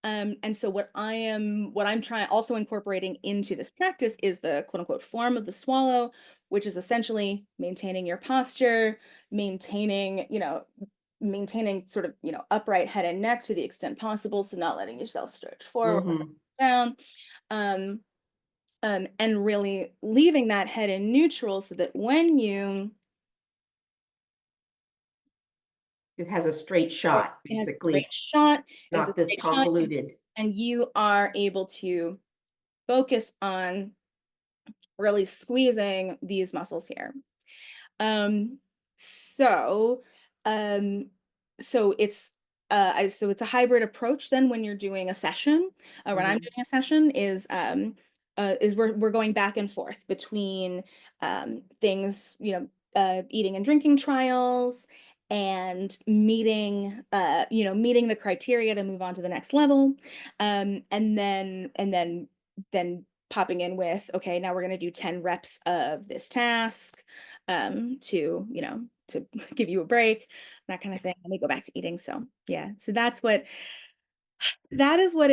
And so what I'm trying also incorporating into this practice is the quote unquote form of the swallow, which is essentially maintaining your posture, maintaining sort of, upright head and neck to the extent possible, so not letting yourself stretch forward or Mhm. down. um, and really leaving that head in neutral so that when you It has a straight or shot, it has a straight basically, shot. It has a not this straight shot, convoluted. and you are able to focus on really squeezing these muscles here. Um, so, um, so it's a hybrid approach then when you're doing a session. When I'm Mhm, doing a session is we're going back and forth between things, eating and drinking trials and meeting the criteria to move on to the next level. And then popping in with, okay, now we're going to do 10 reps of this task, to give you a break, that kind of thing. And we go back to eating. So yeah, so that is what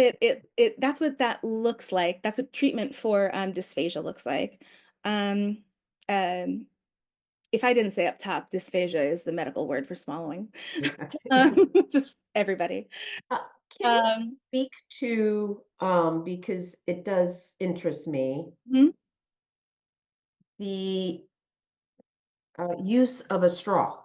that's what that looks like. That's what treatment for dysphagia looks like. Um, um, if I didn't say up top, dysphagia is the medical word for swallowing. Just everybody. uh, can you Um, speak to, because it does interest me, mhm. the, use of a straw?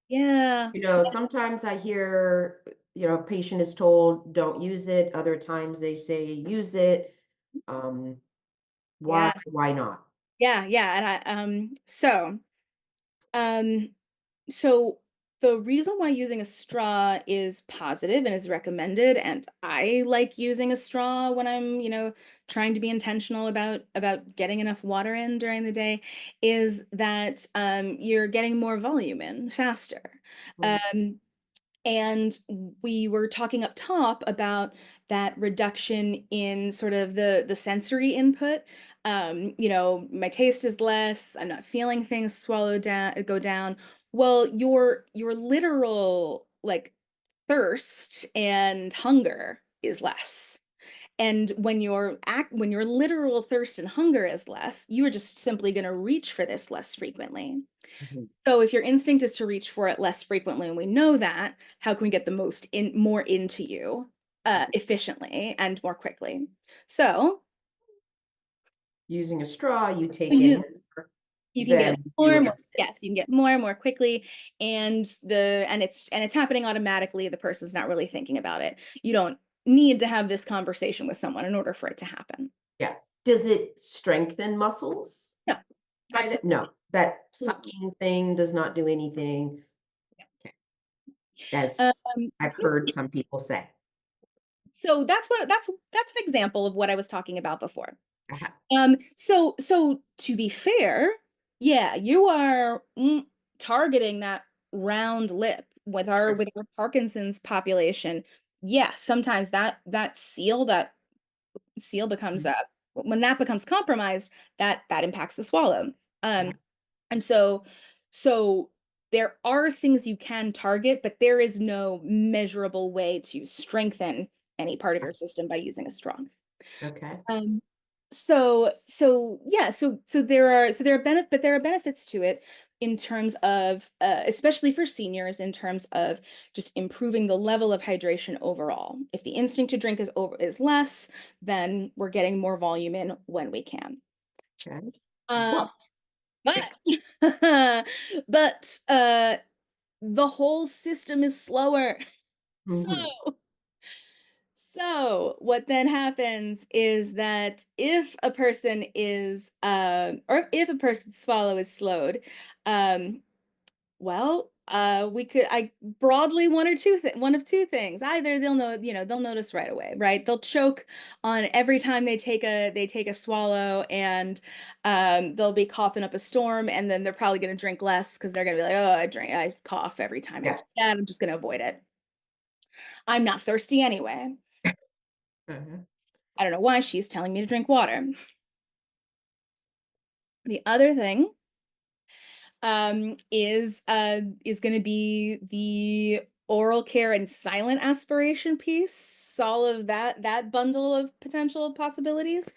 Yeah, Sometimes I hear, a patient is told, "Don't use it." Other times they say, "Use it." Um, yeah, why not? yeah. And um, so the reason why using a straw is positive and is recommended, and I like using a straw when I'm, trying to be intentional about getting enough water in during the day, is that you're getting more volume in faster. Mm, Um, and we were talking up top about that reduction in sort of the sensory input. My taste is less, I'm not feeling things go down. Well, your literal like thirst and hunger is less. And when your literal thirst and hunger is less, you are just simply going to reach for this less frequently. Mhm. So if your instinct is to reach for it less frequently, and we know that, how can we get the most in more into you efficiently and more quickly? So Using a straw, you take in you more you can get than more you and a more. sip. Yes, you can get more and more quickly, and it's happening automatically. The person's not really thinking about it. You don't need to have this conversation with someone in order for it to happen. Yeah. Does it strengthen muscles? No, Either no, absolutely. that sucking thing does not do anything, okay, as Um, I've heard some people say. so that's an example of what I was talking about before. Uh-huh. So to be fair, yeah, you are targeting that round lip with our Parkinson's population. Yeah, sometimes that seal becomes when that becomes compromised, that impacts the swallow. Um, Yeah, and so there are things you can target, but there is no measurable way to strengthen any part of your system by using a straw. okay. Um, so yeah, there are there are benefits to it in terms of especially for seniors in terms of just improving the level of hydration overall. If the instinct to drink is less, then we're getting more volume in when we can. Okay. Um, But but but the whole system is slower. So mhm, So, what then happens is that if a person is, or if a person's swallow is slowed, um, I broadly one of two things. Either they'll notice right away, right? They'll choke on every time they take a swallow, and they'll be coughing up a storm, and then they're probably going to drink less because they're going to be like, oh, I cough every time I yeah. do that. I'm just going to avoid it. I'm not thirsty anyway. Uh-huh. I don't know why she's telling me to drink water. The other thing is going to be the oral care and silent aspiration piece, all of that bundle of potential possibilities.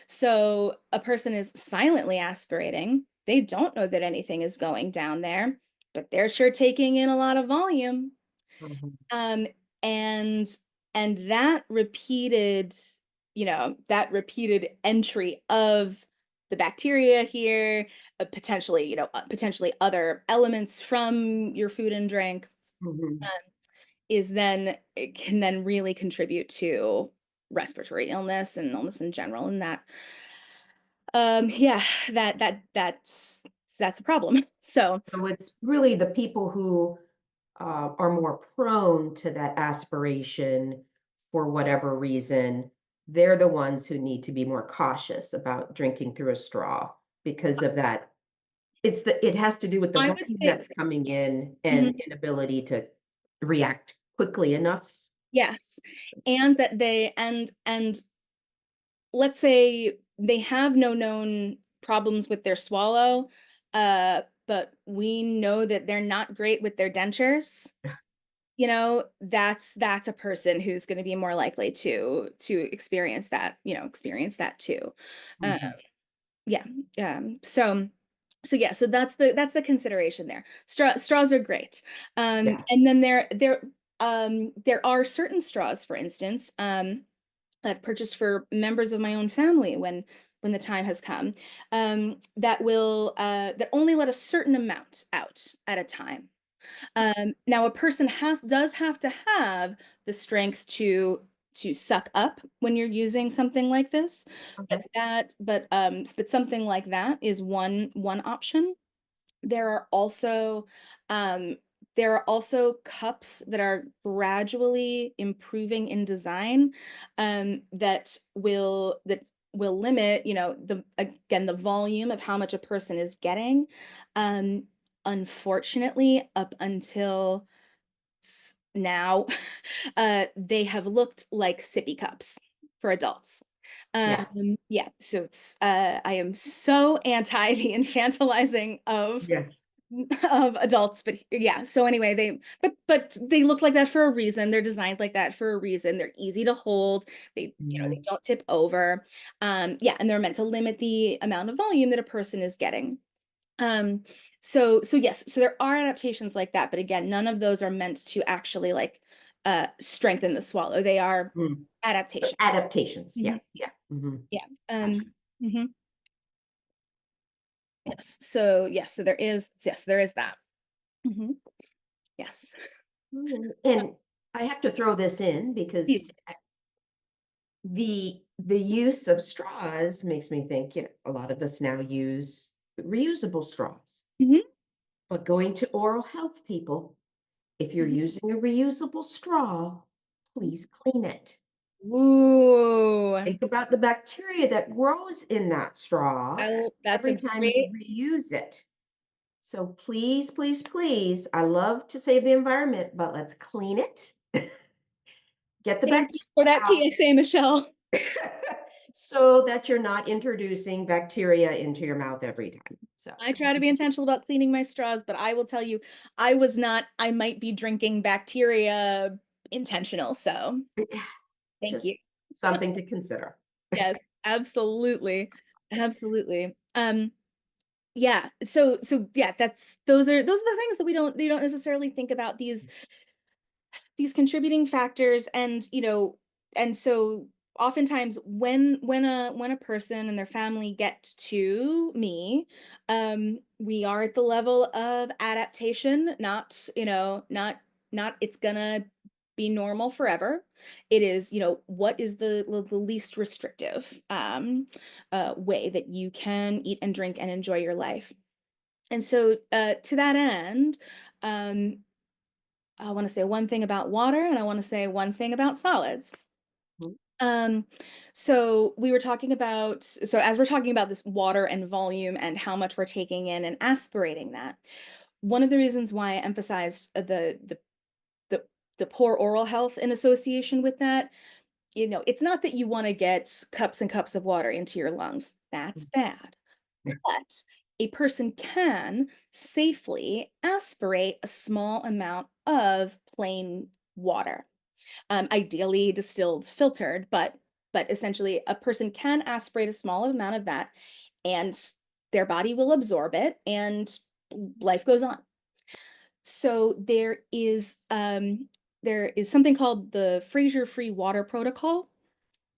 So a person is silently aspirating. They don't know that anything is going down there, but they're sure taking in a lot of volume. Mhm, Um, and that repeated, that repeated entry of the bacteria here, potentially, potentially other elements from your food and drink, mhm. it can then really contribute to respiratory illness and illness in general. And yeah, that's a problem. So So it's really the people who are more prone to that aspiration for whatever reason. They're the ones who need to be more cautious about drinking through a straw because of that. It has to do with the I would volume say, that's coming in and mhm, inability to react quickly enough. yes, and that they and let's say they have no known problems with their swallow, but we know that they're not great with their dentures. That's a person who's going to be more likely to experience that too. Uh, Mhm. yeah. So yeah, so that's the consideration there. Straws are great. Yeah. And then there are certain straws, for instance, I've purchased for members of my own family when the time has come, that only let a certain amount out at a time. Now a person does have to have the strength to suck up when you're using something like this, Okay. but something like that is one option. There are also um, there are also cups that are gradually improving in design, that will limit, the volume of how much a person is getting. Um, Unfortunately, up until now, they have looked like sippy cups for adults. Yeah. Yeah, so I am so anti the infantilizing of Yes. of adults, but yeah, so anyway, but they look like that for a reason. They're designed like that for a reason. They're easy to hold. They Mhm. don't tip over. Yeah, and they're meant to limit the amount of volume that a person is getting. Um, so yes, so there are adaptations like that, but again, none of those are meant to actually like strengthen the swallow. They are Mm. adaptations. Adaptations, yeah, Mhm. yeah, mhm, Yeah. gotcha. Mhm. Yes. So yes, so there is that. Mhm. Yes. And I have to throw this in because Please. the use of straws makes me think, a lot of us now use reusable straws. Mhm. But going to oral health people, if you're Mhm. using a reusable straw, please clean it. Ooh, Think about the bacteria that grows in that straw that's a every time you great reuse it. So please, please, please, I love to save the environment, but let's clean it. Get the thank you bacteria for that out PSA, Michelle. so that you're not introducing bacteria into your mouth every time. So, I try to be intentional about cleaning my straws, but I will tell you, I might be drinking bacteria intentional. So thank you. just something to consider. Yes, absolutely. Absolutely. Yeah. So yeah, those are the things that you don't necessarily think about these contributing factors and and so oftentimes when a person and their family get to me, we are at the level of adaptation, not not it's gonna be normal forever. It is, what is the least restrictive way that you can eat and drink and enjoy your life. And so to that end, um I want to say one thing about water and I want to say one thing about solids. Mhm, Um, so we were talking about, so as we're talking about this water and volume and how much we're taking in and aspirating that, one of the reasons why I emphasized the the poor oral health in association with that, it's not that you want to get cups and cups of water into your lungs. That's mhm. bad. But a person can safely aspirate a small amount of plain water, ideally distilled, filtered, but essentially a person can aspirate a small amount of that, and their body will absorb it, and life goes on. So there is something called the Fraser Free Water Protocol,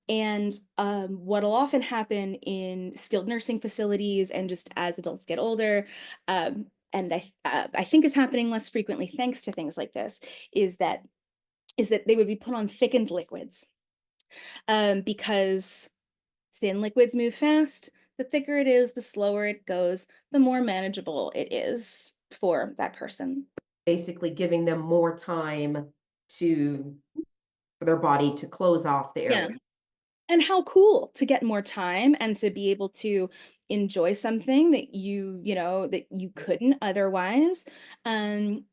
and what'll often happen in skilled nursing facilities and just as adults get older, and I think is happening less frequently thanks to things like this, is that they would be put on thickened liquids, because thin liquids move fast. The thicker it is, the slower it goes, the more manageable it is for that person. Basically giving them more time to for their body to close off the Yeah. airway. And how cool to get more time and to be able to enjoy something that that you couldn't otherwise. Um,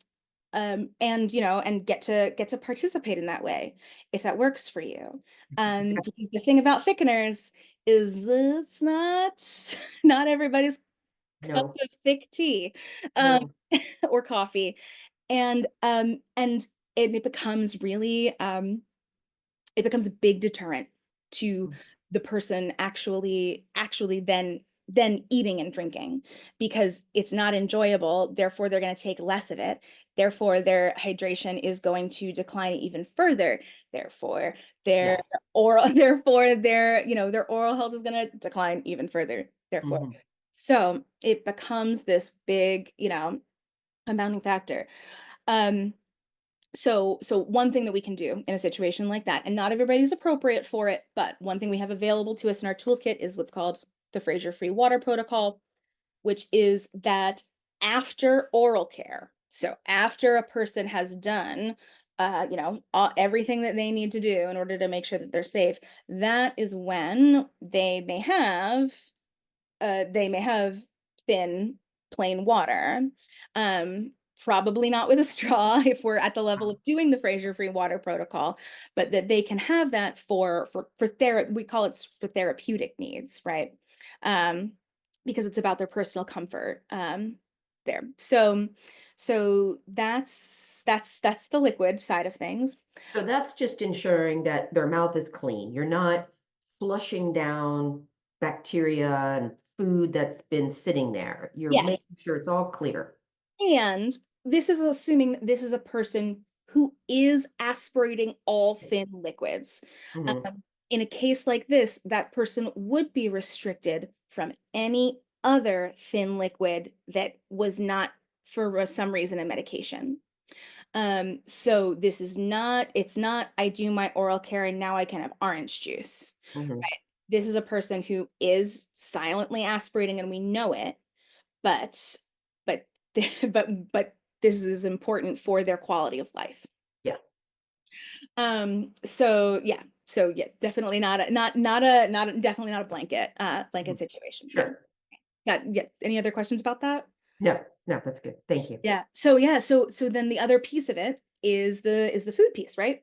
and and get to participate in that way if that works for you. Because the thing about thickeners is it's not not everybody's cup No, of thick tea, um, no. or coffee, and it becomes really it becomes a big deterrent to the person actually then eating and drinking, because it's not enjoyable, therefore they're going to take less of it, therefore their hydration is going to decline even further, therefore their Yes. oral therefore their their oral health is going to decline even further, therefore. Mhm. So it becomes this big, compounding factor. um so one thing that we can do in a situation like that, and not everybody's appropriate for it, but one thing we have available to us in our toolkit is what's called the Fraser Free Water Protocol, which is that after oral care, so after a person has done everything that they need to do in order to make sure that they're safe, that is when they may have thin, plain water. Probably not with a straw if we're at the level Ah, of doing the Fraser Free Water Protocol, but that they can have that we call it for therapeutic needs, right? Um, because it's about their personal comfort. there. So that's the liquid side of things. So that's just ensuring that their mouth is clean. You're not flushing down bacteria and food that's been sitting there. You're Yes. making sure it's all clear. And this is assuming that this is a person who is aspirating all thin liquids. Mhm, In a case like this, that person would be restricted from any other thin liquid that was not for some reason a medication. So this is not, it's not, I do my oral care and now I can have orange juice. mhm. Right? This is a person who is silently aspirating and we know it, but but but this is important for their quality of life. Yeah, So yeah, definitely definitely not a blanket mhm. situation here. Sure. Yeah, any other questions about that? No, no, that's good. Thank you. Yeah, so then the other piece of it is the food piece, right?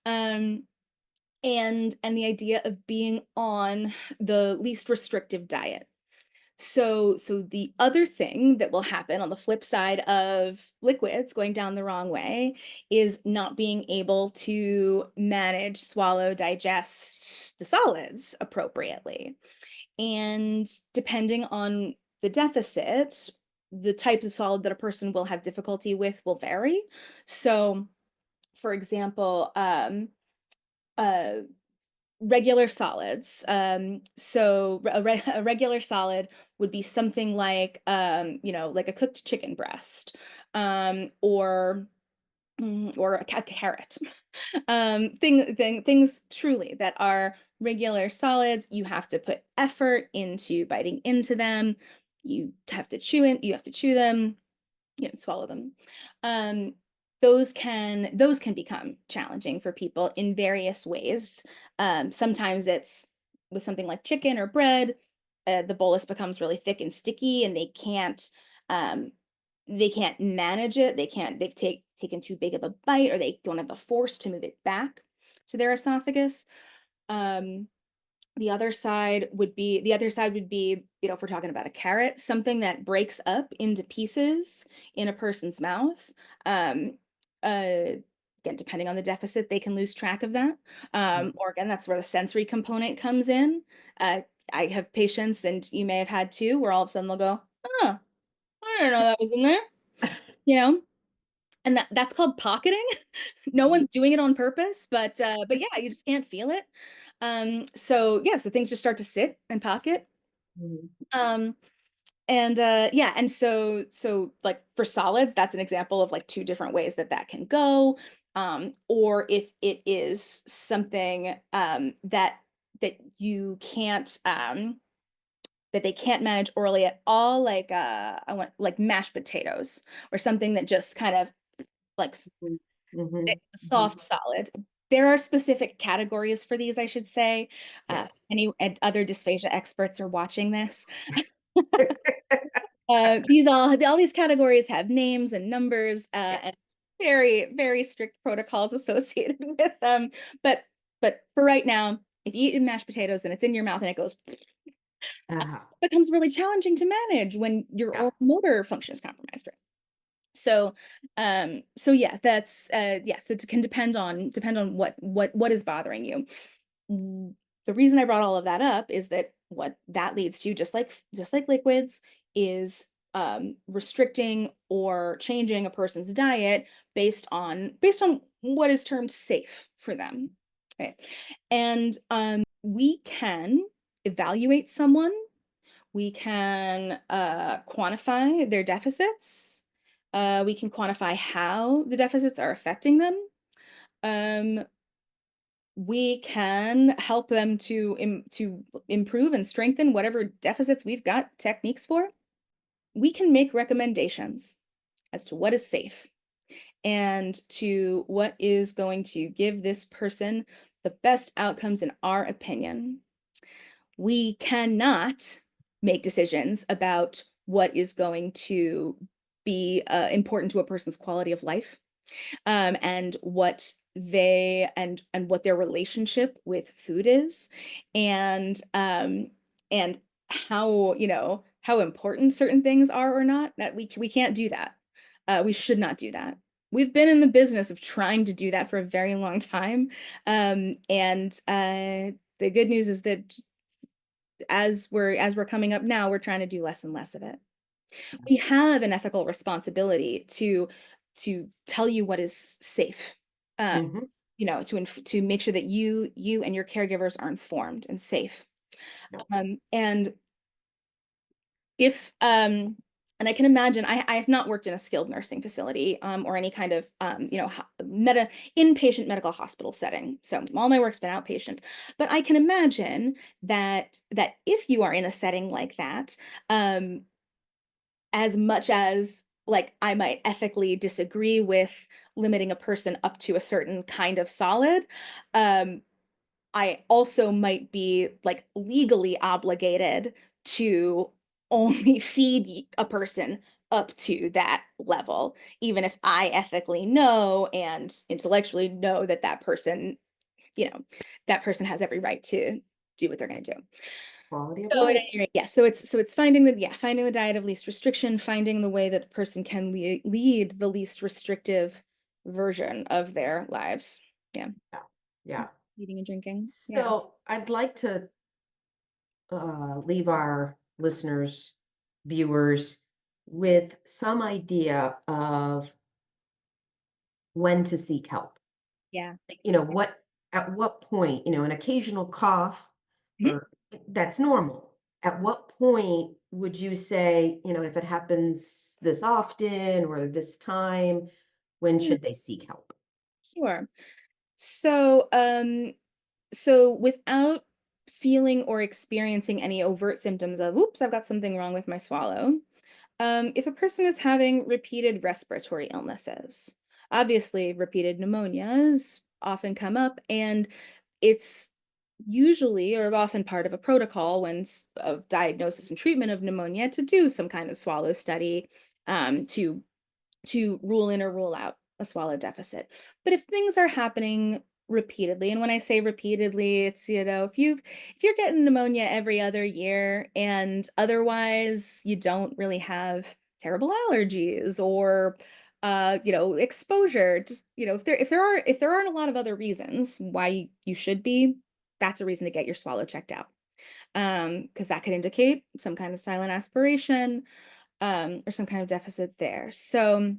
Um and the idea of being on the least restrictive diet. So the other thing that will happen on the flip side of liquids going down the wrong way is not being able to manage, swallow, digest the solids appropriately. And depending on the deficit, the type of solid that a person will have difficulty with will vary. So, for example, uh, regular solids. A regular solid would be something like, like a cooked chicken breast, or or a carrot. Things truly that are regular solids. You have to put effort into biting into them. You have to chew it. You have to chew them, swallow them. Um, those can become challenging for people in various ways. Sometimes it's with something like chicken or bread. The bolus becomes really thick and sticky, and um, they can't manage it. They've taken too big of a bite, or they don't have the force to move it back to their esophagus. Um, the other side would be, if we're talking about a carrot, something that breaks up into pieces in a person's mouth. Um, uh, Again, depending on the deficit, they can lose track of that. Mhm. Or again, that's where the sensory component comes in. Uh, I have patients, and you may have had too, where all of a sudden they'll go, "Oh, I didn't know that was in there," you know, and that's called pocketing. No one's doing it on purpose, but yeah, you just can't feel it. So things just start to sit and pocket. Mhm. Um, and like for solids, that's an example of like two different ways that can go. Or if it is something that you can't that they can't manage orally at all, like I want like mashed potatoes or something that just kind of like Mhm. Mhm. Mhm. soft solid. There are specific categories for these, I should say. Yes. Any and other dysphagia experts are watching this. These all these categories have names and numbers, and Yes. very, very strict protocols associated with them. But for right now, if you eat mashed potatoes and it's in your mouth and it goes, it Uh-huh. becomes really challenging to manage when your Yeah. oral motor function is compromised. Right? So yeah, so it can depend on what is bothering you. Mm, The reason I brought all of that up is that what that leads to, just like liquids, is restricting or changing a person's diet based on what is termed safe for them. Okay. And we can evaluate someone, we can quantify their deficits, we can quantify how the deficits are affecting them. Um, we can help them to improve and strengthen whatever deficits we've got techniques for. We can make recommendations as to what is safe and to what is going to give this person the best outcomes in our opinion. We cannot make decisions about what is going to be important to a person's quality of life, and what their relationship with food is, and how how important certain things are or not, that we can't do that. We should not do that. We've been in the business of trying to do that for a very long time, and the good news is that as we're coming up now, we're trying to do less and less of it. We have an ethical responsibility to tell you what is safe. Uh, Hmm. to make sure that you and your caregivers are informed and safe. Yeah. And if and I can imagine I have not worked in a skilled nursing facility or any kind of inpatient medical hospital setting. So all my work's been outpatient. But I can imagine that if you are in a setting like that, um, as much as like I might ethically disagree with limiting a person up to a certain kind of solid, um, I also might be like legally obligated to only feed a person up to that level, even if I ethically know and intellectually know that you know, that person has every right to do what they're going to do. Quality of So at life. any rate, yeah, so it's finding the diet of least restriction, finding the way that the person can lead the least restrictive version of their lives. Yeah, Yeah. Yeah. eating and drinking. Yeah. So I'd like to leave our listeners, viewers, with some idea of when to seek help. Yeah. At what point, an occasional cough Mhm. or that's normal. At what point would you say, if it happens this often or this time, when Mm, should they seek help? sure. So, without feeling or experiencing any overt symptoms of, oops, I've got something wrong with my swallow, if a person is having repeated respiratory illnesses, obviously repeated pneumonias often come up, and it's usually or often part of a protocol of diagnosis and treatment of pneumonia to do some kind of swallow study to rule in or rule out a swallow deficit. But if things are happening repeatedly, and when I say repeatedly, it's, if you're getting pneumonia every other year and otherwise you don't really have terrible allergies or exposure, just, if there aren't a lot of other reasons why you should be, that's a reason to get your swallow checked out. Because that could indicate some kind of silent aspiration, or some kind of deficit there. So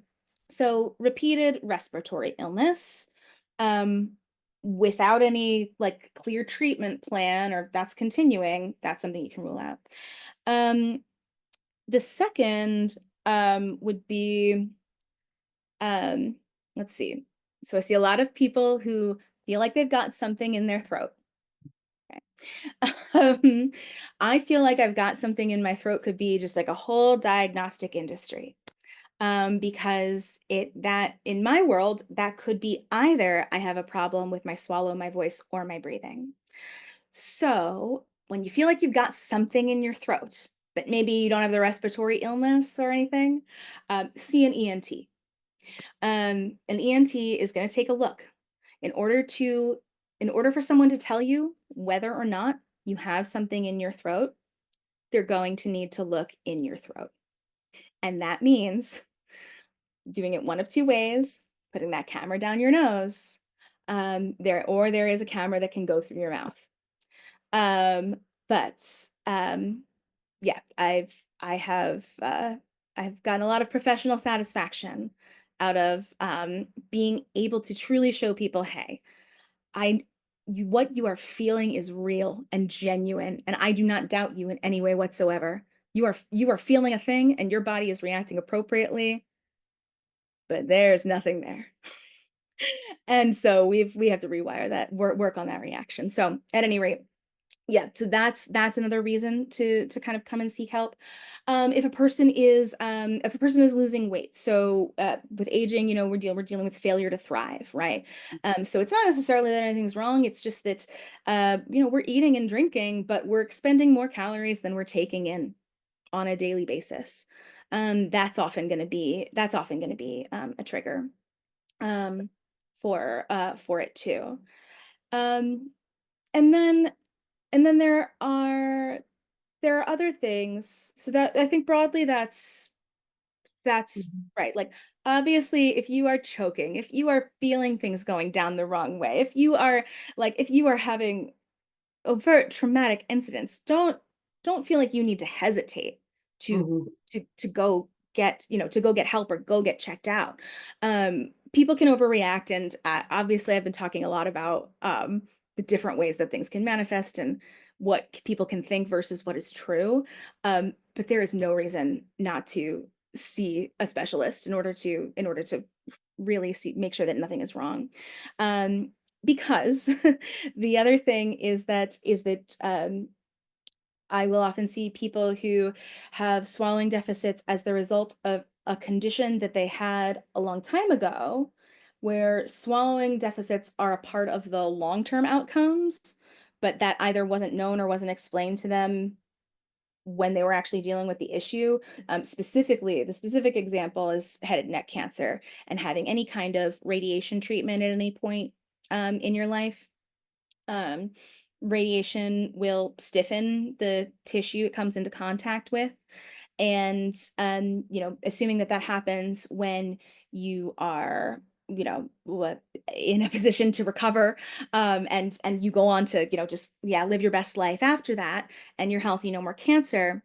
repeated respiratory illness, um, without any like clear treatment plan, or that's continuing, that's something you can rule out. Um, the second would be, um, let's see. So I see a lot of people who feel like they've got something in their throat. Okay. Um, I feel like I've got something in my throat could be just like a whole diagnostic industry, because that in my world that could be either I have a problem with my swallow, my voice, or my breathing. So when you feel like you've got something in your throat, but maybe you don't have the respiratory illness or anything, see an ENT. An ENT is going to take a look in order to in order for someone to tell you whether or not you have something in your throat. They're going to need to look in your throat, and that means doing it one of two ways, putting that camera down your nose, there is a camera that can go through your mouth. Um, but yeah, I have I've gotten a lot of professional satisfaction out of being able to truly show people, hey, I what you are feeling is real and genuine, and I do not doubt you in any way whatsoever. You are feeling a thing, and your body is reacting appropriately, but there's nothing there. And so we have to rewire that, work on that reaction. So at any rate, yeah, so that's another reason to kind of come and seek help. If a person is losing weight, so with aging, we're dealing with failure to thrive, right? So it's not necessarily that anything's wrong. It's just that we're eating and drinking, but we're expending more calories than we're taking in on a daily basis. That's often going to be a trigger, um, for it too. Um, and then and then there are there are other things. So that I think broadly that's Mhm. right. Like, obviously, if you are choking, if you are feeling things going down the wrong way, if you are if you are having overt traumatic incidents, don't feel like you need to hesitate to Mhm. to go get, to go get help or go get checked out. People can overreact, and obviously, I've been talking a lot about the different ways that things can manifest and what people can think versus what is true. But there is no reason not to see a specialist in order to really make sure that nothing is wrong. Because the other thing is that I will often see people who have swallowing deficits as the result of a condition that they had a long time ago, where swallowing deficits are a part of the long-term outcomes, but that either wasn't known or wasn't explained to them when they were actually dealing with the issue. Specifically, the specific example is head and neck cancer and having any kind of radiation treatment at any point in your life. um, Radiation will stiffen the tissue it comes into contact with. And, assuming that that happens when you are, in a position to recover, and you go on to, just, yeah, live your best life after that, and you're healthy, no more cancer,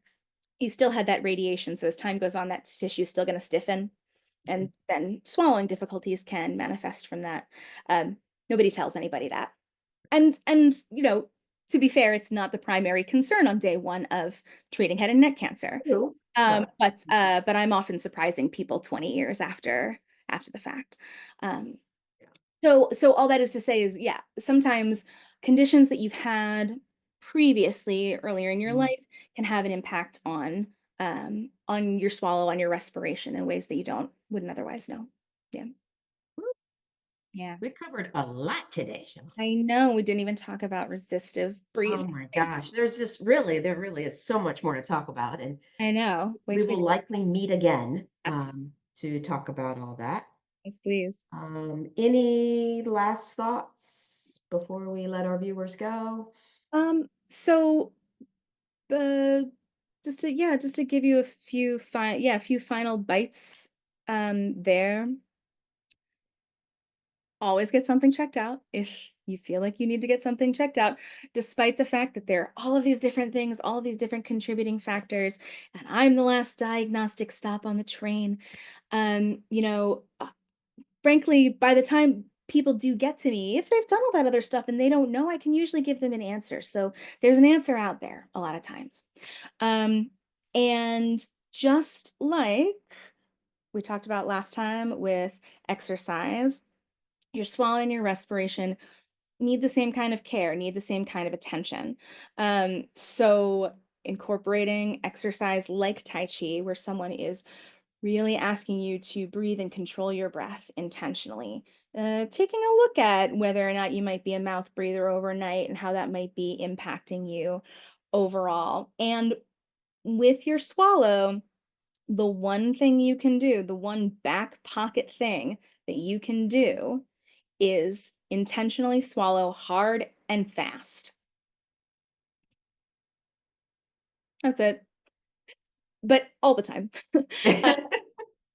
you still had that radiation. So as time goes on, that tissue is still going to stiffen. And then swallowing difficulties can manifest from that. Um, Nobody tells anybody that. And to be fair, it's not the primary concern on day one of treating head and neck cancer. True. Um, Right. but but I'm often surprising people 20 years after the fact. Um, Yeah. so all that is to say is, yeah, sometimes conditions that you've had previously earlier in your Mhm. life can have an impact on your swallow, on your respiration in ways that you don't wouldn't otherwise know. Yeah. Yeah. We covered a lot today, Siobhan. I know we didn't even talk about resistive Oh breathing. my gosh, there really is so much more to talk about, and I know. Wait we till we will likely meet again yes. to talk about all that. Yes, please. Any last thoughts before we let our viewers go? So, uh, just to give you a few final bites, there. Always get something checked out if you feel like you need to get something checked out, despite the fact that there are all of these different things, all of these different contributing factors, and I'm the last diagnostic stop on the train. Frankly, by the time people do get to me, if they've done all that other stuff and they don't know, I can usually give them an answer. So there's an answer out there a lot of times. Um, and just like we talked about last time with exercise, your swallowing, your respiration need the same kind of care, need the same kind of attention. So incorporating exercise like Tai Chi, where someone is really asking you to breathe and control your breath intentionally. Taking a look at whether or not you might be a mouth breather overnight and how that might be impacting you overall. And with your swallow, the one thing you can do, the one back pocket thing that you can do is intentionally swallow hard and fast. That's it. But all the time.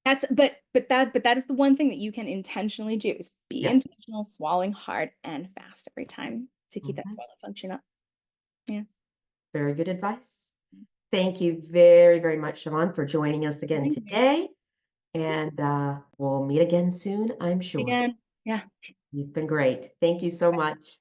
But that is the one thing that you can intentionally do is be Yeah. intentional, swallowing hard and fast every time to keep that Mhm. swallow function up. Yeah. Very good advice. Thank you very, very much, Siobhan, for joining us again Thank you. today. And we'll meet again soon, I'm sure. Again. Yeah. You've been great. Thank you so much.